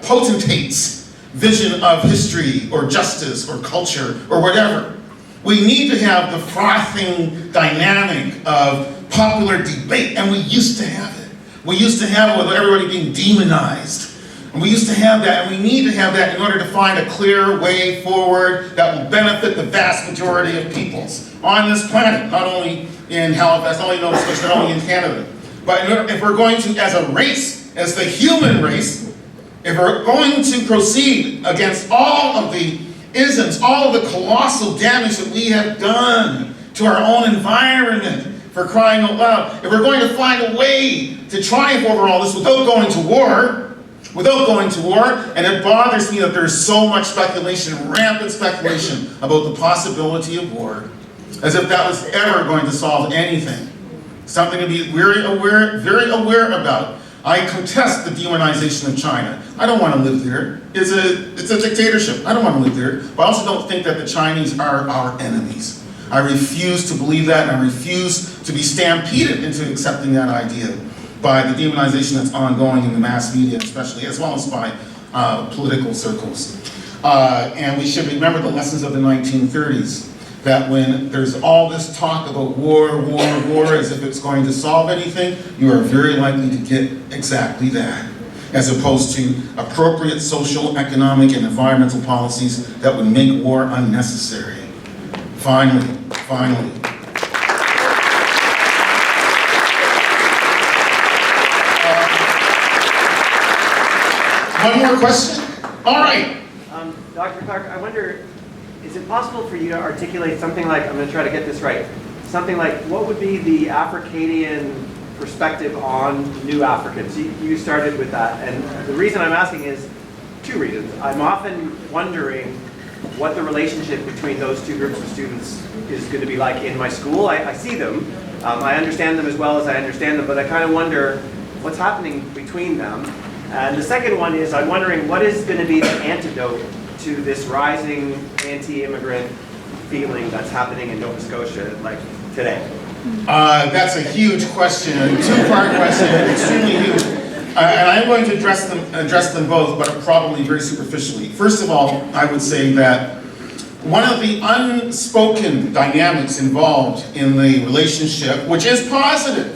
potentate's vision of history or justice or culture or whatever. We need to have the frothing dynamic of popular debate, and we used to have it. We used to have it with everybody being demonized. And we used to have that, and we need to have that in order to find a clear way forward that will benefit the vast majority of peoples on this planet, not only in Halifax, not only in Nova Scotia, not only in Canada. But if we're going to, as a race, as the human race, if we're going to proceed against all of the isms, all of the colossal damage that we have done to our own environment, for crying out loud, if we're going to find a way to triumph over all this without going to war, and it bothers me that there's so much speculation, rampant speculation, about the possibility of war, as if that was ever going to solve anything. Something to be very aware about. I contest the demonization of China. I don't want to live there. It's a dictatorship. I don't want to live there. But I also don't think that the Chinese are our enemies. I refuse to believe that, and I refuse to be stampeded into accepting that idea by the demonization that's ongoing in the mass media, especially, as well as by political circles. And we should remember the lessons of the 1930s, that when there's all this talk about war, as if it's going to solve anything, you are very likely to get exactly that, as opposed to appropriate social, economic, and environmental policies that would make war unnecessary. Finally. One more question? All right. Dr. Clarke, I wonder, is it possible for you to articulate something like, I'm going to try to get this right, something like, what would be the Africadian perspective on new Africans? You started with that, and the reason I'm asking is two reasons. I'm often wondering what the relationship between those two groups of students is going to be like in my school. I see them, I understand them as well as I understand them, but I kind of wonder what's happening between them. And the second one is, I'm wondering what is going to be the antidote to this rising anti-immigrant feeling that's happening in Nova Scotia, like today? That's a huge question, a two-part question, extremely huge. And I'm going to address them both, but probably very superficially. First of all, I would say that one of the unspoken dynamics involved in the relationship, which is positive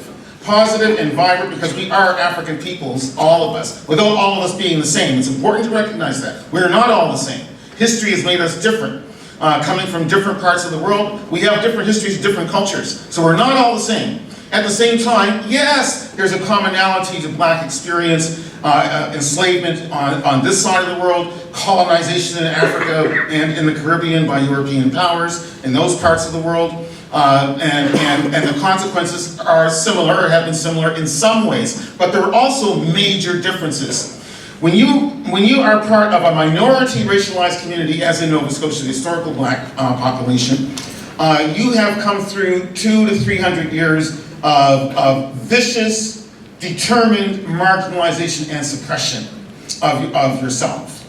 and vibrant, because we are African peoples, all of us, without all of us being the same. It's important to recognize that. We're not all the same. History has made us different. Coming from different parts of the world, we have different histories, different cultures. So we're not all the same. At the same time, yes, there's a commonality to black experience, enslavement on this side of the world, colonization in Africa and in the Caribbean by European powers in those parts of the world. And the consequences are similar, or have been similar in some ways, but there are also major differences. When you are part of a minority racialized community, as in Nova Scotia, the historical black population, you have come through 200 to 300 years of vicious, determined marginalization and suppression of yourselves.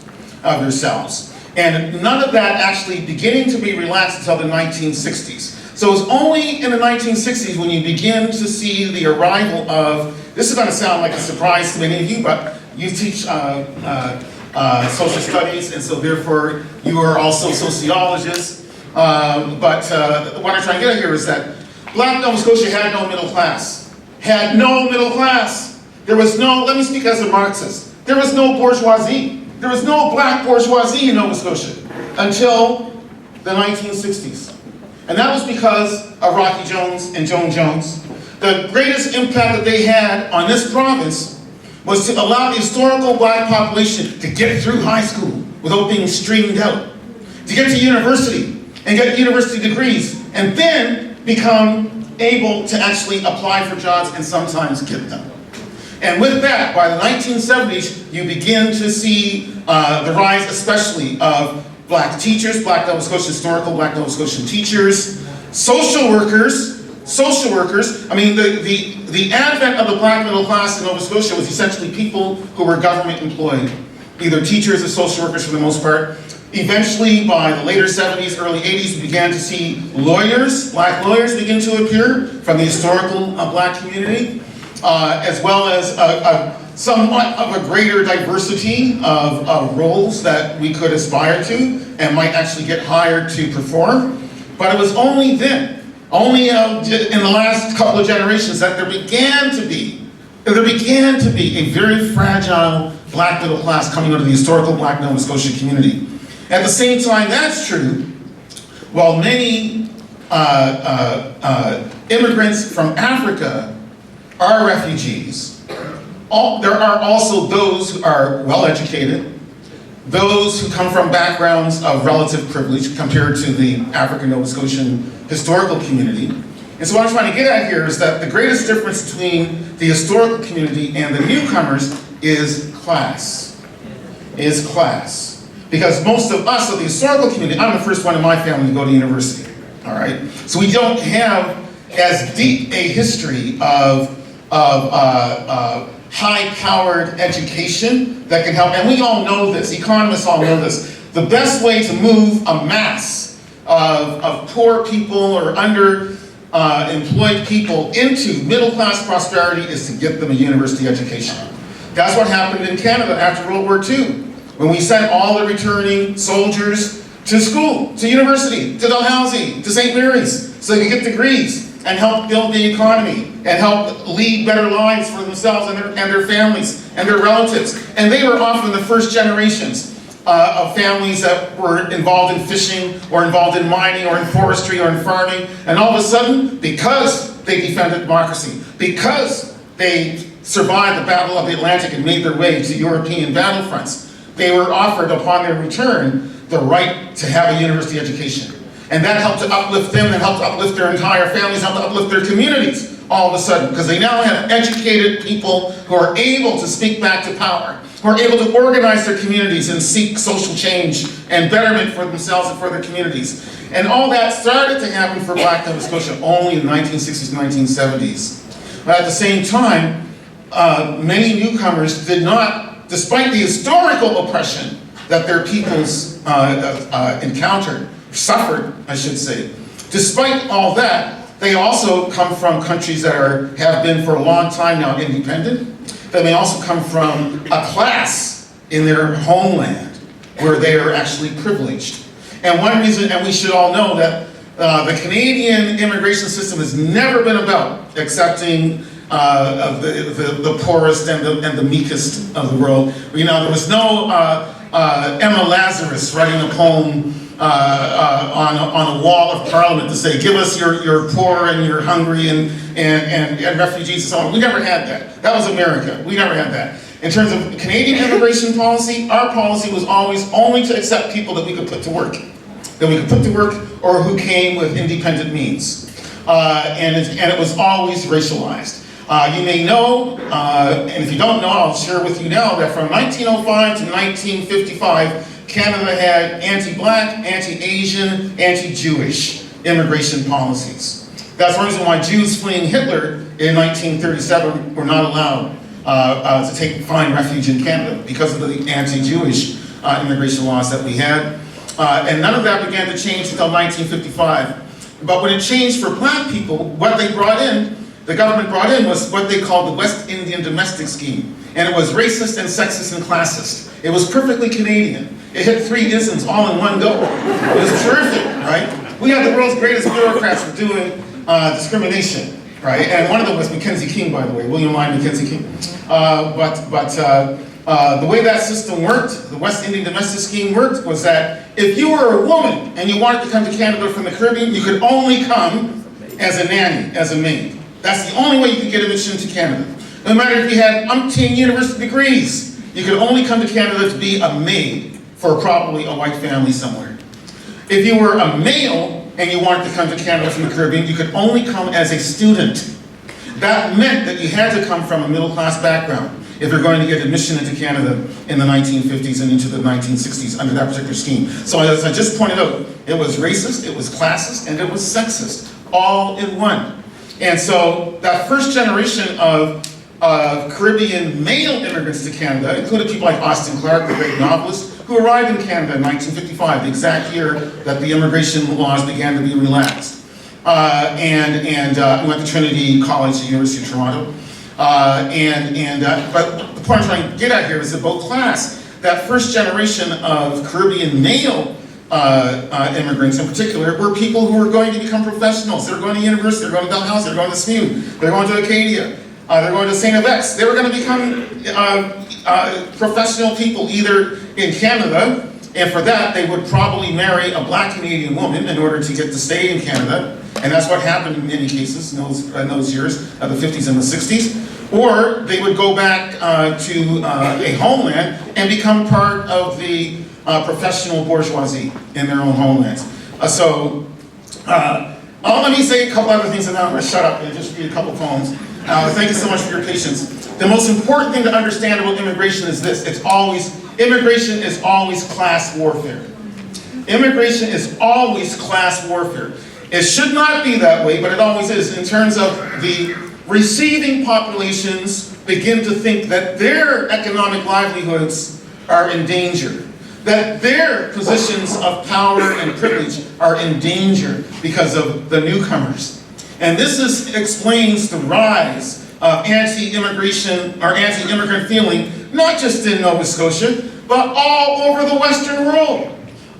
And none of that actually beginning to be relaxed until the 1960s. So it was only in the 1960s when you begin to see the arrival of, this is going to sound like a surprise to many of you, but you teach social studies, and so therefore you are also sociologists. But what I'm trying to get at here is that black Nova Scotia had no middle class. Had no middle class. There was no, let me speak as a Marxist, there was no bourgeoisie. There was no black bourgeoisie in Nova Scotia until the 1960s. And that was because of Rocky Jones and Joan Jones. The greatest impact that they had on this province was to allow the historical black population to get through high school without being streamed out, to get to university and get university degrees, and then become able to actually apply for jobs and sometimes get them. And with that, by the 1970s, you begin to see the rise especially of black teachers, black Nova Scotia historical, black Nova Scotian teachers, social workers. I mean, the advent of the black middle class in Nova Scotia was essentially people who were government employed, either teachers or social workers for the most part. Eventually, by the later 70s, early 80s, we began to see lawyers, black lawyers begin to appear from the historical black community, as well as somewhat of a greater diversity of roles that we could aspire to and might actually get hired to perform. But it was only then, only in the last couple of generations, that there began to be a very fragile black middle class coming out of the historical black Nova Scotia community. At the same time that's true, while many immigrants from Africa are refugees, there are also those who are well-educated, those who come from backgrounds of relative privilege compared to the African Nova Scotian historical community. And so what I'm trying to get at here is that the greatest difference between the historical community and the newcomers is class. Is class. Because most of us of the historical community, I'm the first one in my family to go to university. All right? So we don't have as deep a history of high-powered education that can help. And we all know this, economists all know this. The best way to move a mass of poor people or underemployed people into middle-class prosperity is to get them a university education. That's what happened in Canada after World War II, when we sent all the returning soldiers to school, to university, to Dalhousie, to St. Mary's, so they could get degrees and help build the economy and help lead better lives for themselves and their families and their relatives. And they were often the first generations of families that were involved in fishing or involved in mining or in forestry or in farming. And all of a sudden, because they defended democracy, because they survived the Battle of the Atlantic and made their way to European battlefronts, they were offered upon their return the right to have a university education. And that helped to uplift them, and helped to uplift their entire families, helped to uplift their communities all of a sudden, because they now have educated people who are able to speak back to power, who are able to organize their communities and seek social change and betterment for themselves and for their communities. And all that started to happen for Black Nova Scotia only in the 1960s and 1970s. But at the same time, many newcomers did not, despite the historical oppression that their peoples encountered, suffered, I should say. Despite all that, they also come from countries that have been for a long time now independent. They may also come from a class in their homeland where they are actually privileged. And one reason, and we should all know that the Canadian immigration system has never been about accepting the poorest and the meekest of the world. You know, there was no Emma Lazarus writing a poem on a wall of Parliament to say, give us your poor and your hungry and refugees and so on. We never had that. That was America. We never had that. In terms of Canadian immigration policy, our policy was always only to accept people that we could put to work. That we could put to work or who came with independent means. And it was always racialized. You may know, and if you don't know, I'll share with you now, that from 1905 to 1955, Canada had anti-black, anti-Asian, anti-Jewish immigration policies. That's the reason why Jews fleeing Hitler in 1937 were not allowed to find refuge in Canada because of the anti-Jewish immigration laws that we had. And none of that began to change until 1955. But when it changed for black people, what they brought in, the government brought in, was what they called the West Indian Domestic Scheme. And it was racist and sexist and classist. It was perfectly Canadian. It hit 3 isms all in one go. It was terrific, right? We have the world's greatest bureaucrats for doing discrimination, right? And one of them was Mackenzie King, by the way, William Lyon Mackenzie King. The way that system worked, the West Indian Domestic Scheme worked, was that if you were a woman and you wanted to come to Canada from the Caribbean, you could only come as a nanny, as a maid. That's the only way you could get admission to Canada. No matter if you had umpteen university degrees, you could only come to Canada to be a maid for probably a white family somewhere. If you were a male and you wanted to come to Canada from the Caribbean, you could only come as a student. That meant that you had to come from a middle-class background if you're going to get admission into Canada in the 1950s and into the 1960s under that particular scheme. So as I just pointed out, it was racist, it was classist, and it was sexist, all in one. And so that first generation of Caribbean male immigrants to Canada included people like Elliot Clarke, the great novelist, who arrived in Canada in 1955, the exact year that the immigration laws began to be relaxed. He went to Trinity College, the University of Toronto. But the point I'm trying to get at here is about class. That first generation of Caribbean male immigrants in particular were people who were going to become professionals. They were going to university, they were going to Dalhousie, they were going to SMU, they were going to Acadia. They're going to St. Yvette's. They were going to become professional people either in Canada, and for that they would probably marry a black Canadian woman in order to get to stay in Canada, and that's what happened in many cases in those years of the 50s and the 60s. Or they would go back to a homeland and become part of the professional bourgeoisie in their own homelands. Let me say a couple other things and then I'm going to shut up and just read a couple poems. Thank you so much for your patience. The most important thing to understand about immigration is this. Immigration is always class warfare. Immigration is always class warfare. It should not be that way, but it always is, in terms of the receiving populations begin to think that their economic livelihoods are in danger, that their positions of power and privilege are in danger because of the newcomers. And this explains the rise of anti-immigration or anti-immigrant feeling, not just in Nova Scotia, but all over the Western world.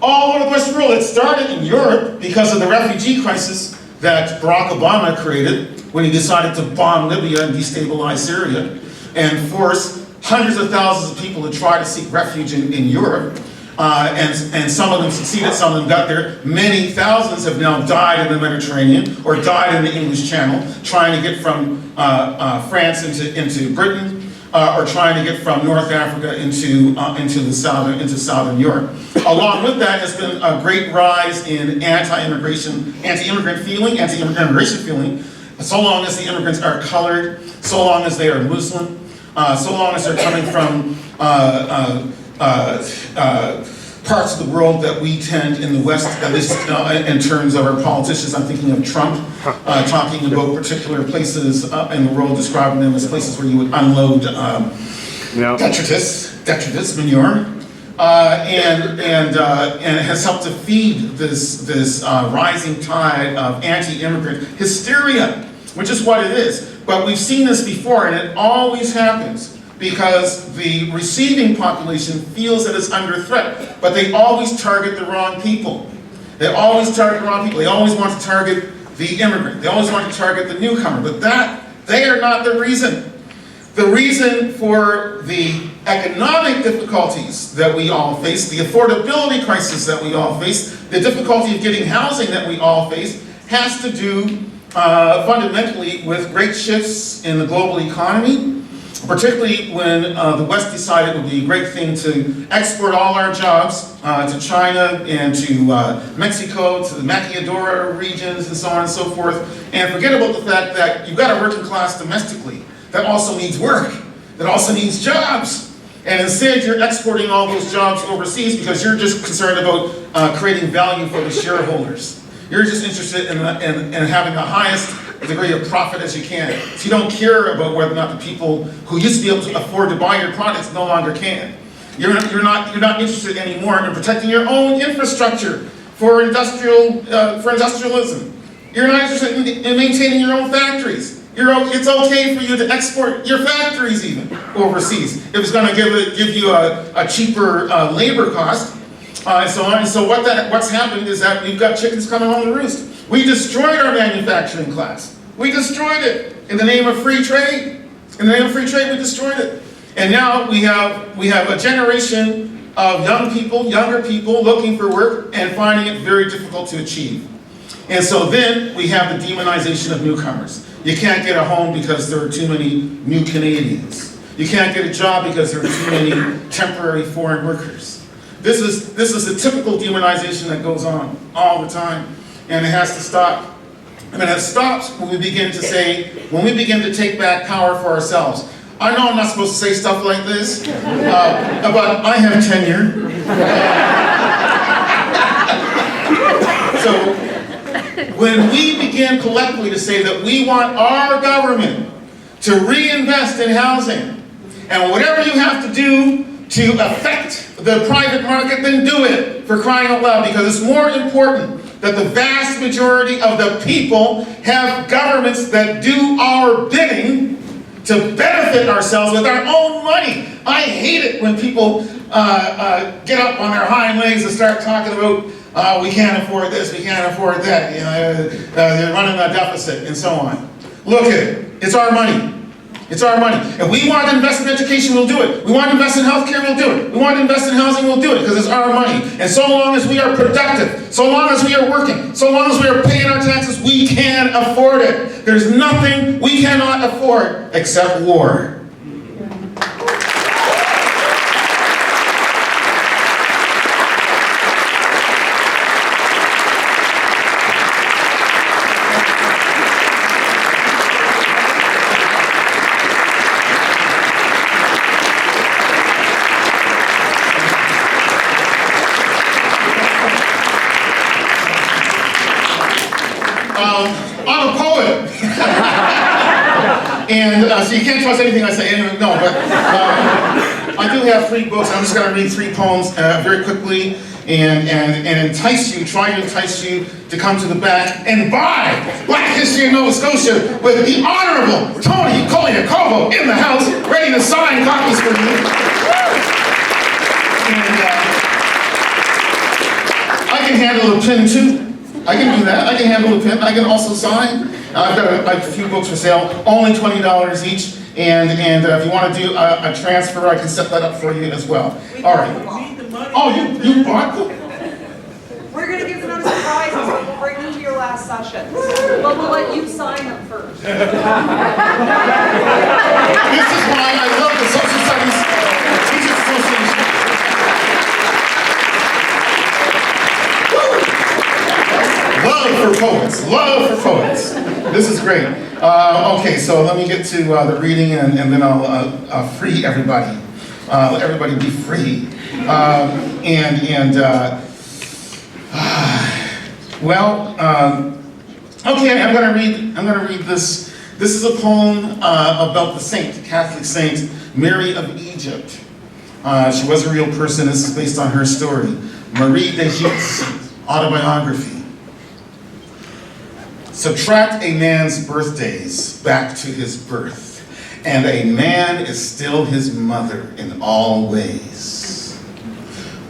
All over the Western world. It started in Europe because of the refugee crisis that Barack Obama created when he decided to bomb Libya and destabilize Syria and force hundreds of thousands of people to try to seek refuge in Europe. And some of them succeeded, some of them got there. Many thousands have now died in the Mediterranean or died in the English Channel trying to get from France into Britain or trying to get from North Africa into southern Europe. Along with that has been a great rise in anti-immigrant feeling, anti-immigration feeling, so long as the immigrants are colored, so long as they are Muslim, so long as they're coming from parts of the world that we tend in the West, at least in terms of our politicians. I'm thinking of Trump talking about particular places in the world, describing them as places where you would unload detritus, manure, and it has helped to feed this rising tide of anti-immigrant hysteria, which is what it is. But we've seen this before, and it always happens because the receiving population feels that it's under threat, but they always target the wrong people. They always target the wrong people. They always want to target the immigrant. They always want to target the newcomer, but they are not the reason. The reason for the economic difficulties that we all face, the affordability crisis that we all face, the difficulty of getting housing that we all face, has to do fundamentally with great shifts in the global economy, particularly when the West decided it would be a great thing to export all our jobs to China and to Mexico, to the Maquiladora regions and so on and so forth, and forget about the fact that you've got a working class domestically that also needs work, that also needs jobs. And instead you're exporting all those jobs overseas because you're just concerned about creating value for the shareholders. You're just interested in having the highest degree of profit as you can. So you don't care about whether or not the people who used to be able to afford to buy your products no longer can. You're not interested anymore in protecting your own infrastructure for industrialism. You're not interested in maintaining your own factories. It's okay for you to export your factories even overseas if it's going to give you a cheaper labor cost. And so on. And so what's happened is that we've got chickens coming home to roost. We destroyed our manufacturing class. We destroyed it in the name of free trade. In the name of free trade, we destroyed it. And now we have a generation of younger people looking for work and finding it very difficult to achieve. And so then we have the demonization of newcomers. You can't get a home because there are too many new Canadians. You can't get a job because there are too many temporary foreign workers. This is the typical demonization that goes on all the time, and it has to stop. And it stops when we begin to take back power for ourselves. I know I'm not supposed to say stuff like this, but I have tenure. So when we begin collectively to say that we want our government to reinvest in housing, and whatever you have to do to affect the private market, then do it, for crying out loud, because it's more important that the vast majority of the people have governments that do our bidding to benefit ourselves with our own money. I hate it when people get up on their hind legs and start talking about we can't afford this, we can't afford that, they're running a deficit and so on. Look at it, it's our money. It's our money. If we want to invest in education, we'll do it. We want to invest in healthcare, we'll do it. We want to invest in housing, we'll do it, because it's our money. And so long as we are productive, so long as we are working, so long as we are paying our taxes, we can afford it. There's nothing we cannot afford except war. I'm a poet. And so you can't trust anything I say. Anyway, no, but I do have 3 books. I'm just going to read 3 poems very quickly and entice you, try to entice you to come to the back and buy Black History in Nova Scotia with the Honorable Tony Koliakovo in the house, ready to sign copies for you. And I can handle a pen too. I can do that. I can handle a pen. I can also sign. I've got a few books for sale, only $20 each. And if you want to do a transfer, I can set that up for you as well. All right. Oh, you bought them? We're going to give them a surprise and we'll bring them to your last session. But we'll let you sign them first. This is why I love the Social Studies Teachers Association. Love for poets. Love for poets. This is great. Okay, so let me get to the reading and then I'll free everybody. Let everybody be free. Okay, I'm gonna read this. This is a poem about the saint, Catholic saint, Mary of Egypt. She was a real person. This is based on her story. Marie d'Egypte's autobiography. Subtract a man's birthdays back to his birth, and a man is still his mother in all ways.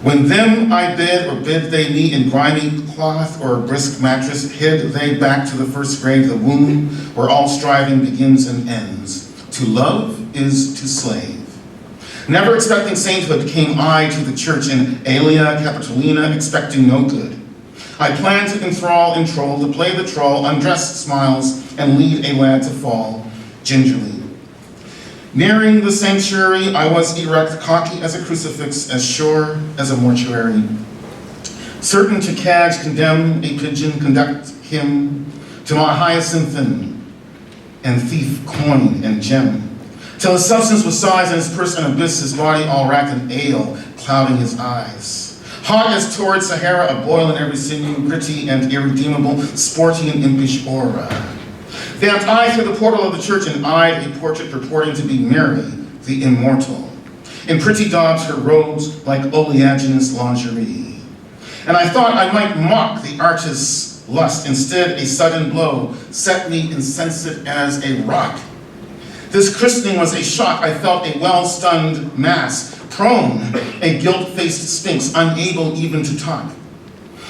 When them I bid, or bid they me in grimy cloth or a brisk mattress, hid they back to the first grave, the womb, where all striving begins and ends. To love is to slave. Never expecting sainthood came I to the church in Alia Capitolina, expecting no good. I planned to enthrall and troll, to play the troll, undress smiles, and lead a lad to fall, gingerly. Nearing the sanctuary, I was erect, cocky as a crucifix, as sure as a mortuary. Certain to cadge, condemn a pigeon, conduct him to my hyacinthine, and thief coin and gem. Till his substance was size and his purse an abyss, his body all wrapped in ale, clouding his eyes. Hot as torrid Sahara, a boil in every sinew, gritty and irredeemable, sporting an impish aura. Vamped I through the portal of the church and eyed a portrait purporting to be Mary, the immortal. In pretty daubs her robes like oleaginous lingerie. And I thought I might mock the artist's lust. Instead, a sudden blow set me insensate as a rock. This christening was a shock. I felt a well-stunned mass, prone, a gilt-faced sphinx, unable even to talk.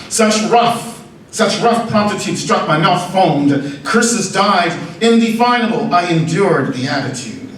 Such rough promptitude struck my mouth foamed. Curses died, indefinable, I endured the attitude.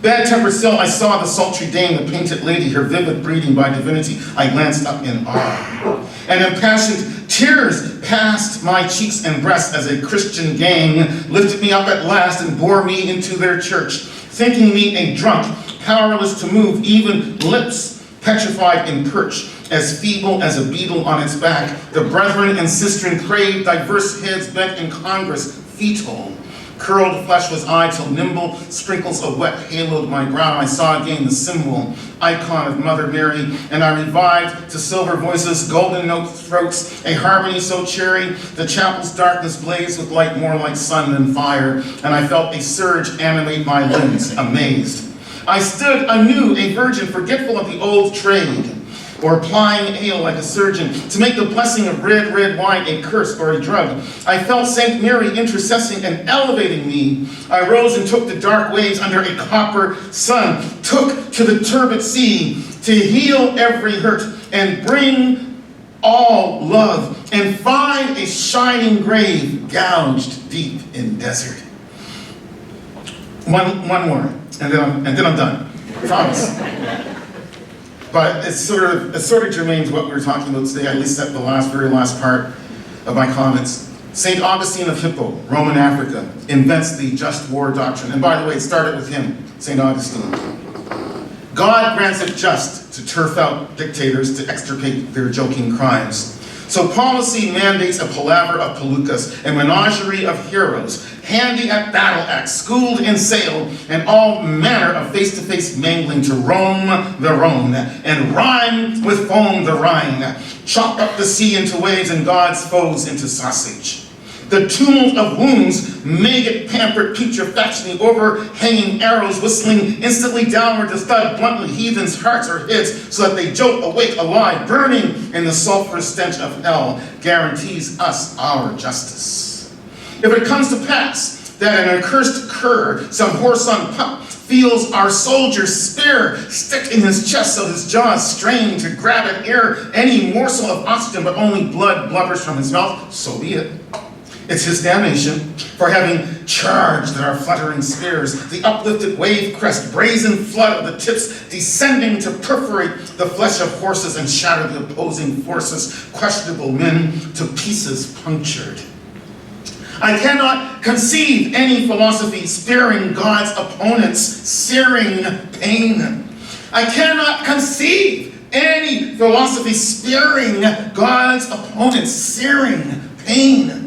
Bad-tempered still, I saw the sultry dame, the painted lady, her vivid breeding by divinity. I glanced up in awe. And impassioned tears passed my cheeks and breasts as a Christian gang lifted me up at last and bore me into their church, thinking me a drunk, powerless to move, even lips petrified in perch, as feeble as a beetle on its back. The brethren and sistren craved, diverse heads bent in congress, fetal. Curled flesh was I till nimble sprinkles of wet haloed my brow. I saw again the symbol, icon of Mother Mary, and I revived to silver voices, golden note throats, a harmony so cheery, the chapel's darkness blazed with light more like sun than fire, and I felt a surge animate my limbs, amazed. I stood anew, a virgin, forgetful of the old trade, or plying ale like a surgeon, to make the blessing of red wine a curse or a drug. I felt Saint Mary intercessing and elevating me. I rose and took the dark waves under a copper sun, took to the turbid sea to heal every hurt and bring all love and find a shining grave gouged deep in desert. One more, and then I'm done. Promise. But it's sort of germane to what we were talking about today, at least at the very last part of my comments. St. Augustine of Hippo, Roman Africa, invents the just war doctrine. And by the way, it started with him, St. Augustine. God grants it just to turf out dictators to extirpate their joking crimes. So policy mandates a palaver of palookas, a menagerie of heroes, handy at battle axe, schooled in sail, and all manner of face-to-face mangling to roam the Rhone, and rhyme with foam the Rhine, chop up the sea into waves and God's foes into sausage. The tumult of wounds, maggot pampered putrefactioning, overhanging arrows whistling instantly downward to thud bluntly heathens' hearts or heads so that they jolt awake alive, burning in the sulphurous stench of hell, guarantees us our justice. If it comes to pass that an accursed cur, some whoreson pup, feels our soldier's spear stick in his chest so his jaws strain to grab at air any morsel of oxygen, but only blood blubbers from his mouth, so be it. It's his damnation for having charged at our fluttering spears, the uplifted wave crest, brazen flood of the tips descending to perforate the flesh of horses and shatter the opposing forces, questionable men to pieces punctured. I cannot conceive any philosophy sparing God's opponents searing pain. I cannot conceive any philosophy sparing God's opponents searing pain.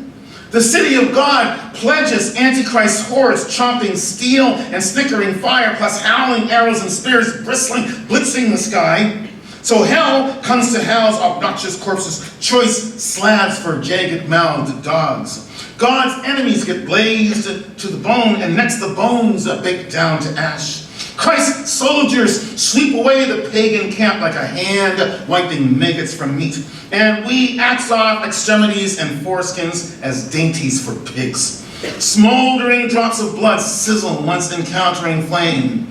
The city of God pledges Antichrist hordes chomping steel and snickering fire, plus howling arrows and spears bristling, blitzing the sky. So hell comes to hell's obnoxious corpses, choice slabs for jagged-mouthed dogs. God's enemies get blazed to the bone, and next the bones are baked down to ash. Christ's soldiers sweep away the pagan camp like a hand wiping maggots from meat, and we axe off extremities and foreskins as dainties for pigs. Smoldering drops of blood sizzle once encountering flame.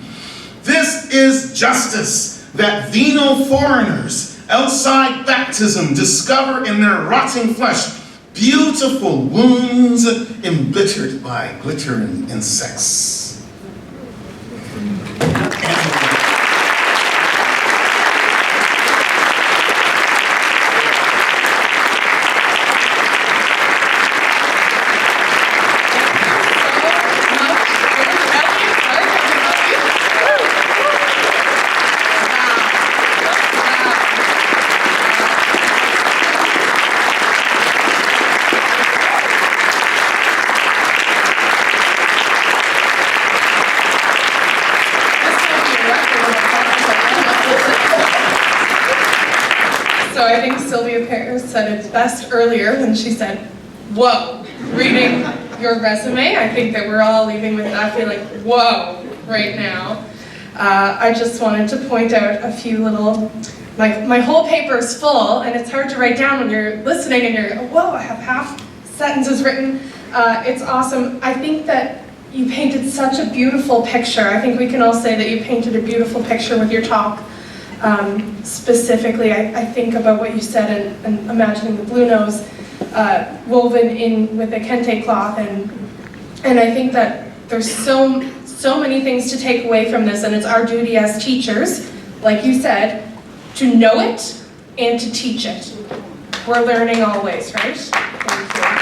This is justice that venal foreigners outside baptism discover in their rotting flesh beautiful wounds embittered by glittering insects. So I think Sylvia Paris said it best earlier when she said, whoa, reading your resume. I think that we're all leaving with that feeling, whoa, right now. I just wanted to point out a few little, my whole paper is full and it's hard to write down when you're listening and you're, whoa, I have half sentences written. It's awesome. I think that you painted such a beautiful picture. I think we can all say that you painted a beautiful picture with your talk. Specifically, I think about what you said and imagining the blue nose woven in with a kente cloth, and I think that there's so many things to take away from this, and it's our duty as teachers, like you said, to know it and to teach it. We're learning always, right? Thank you.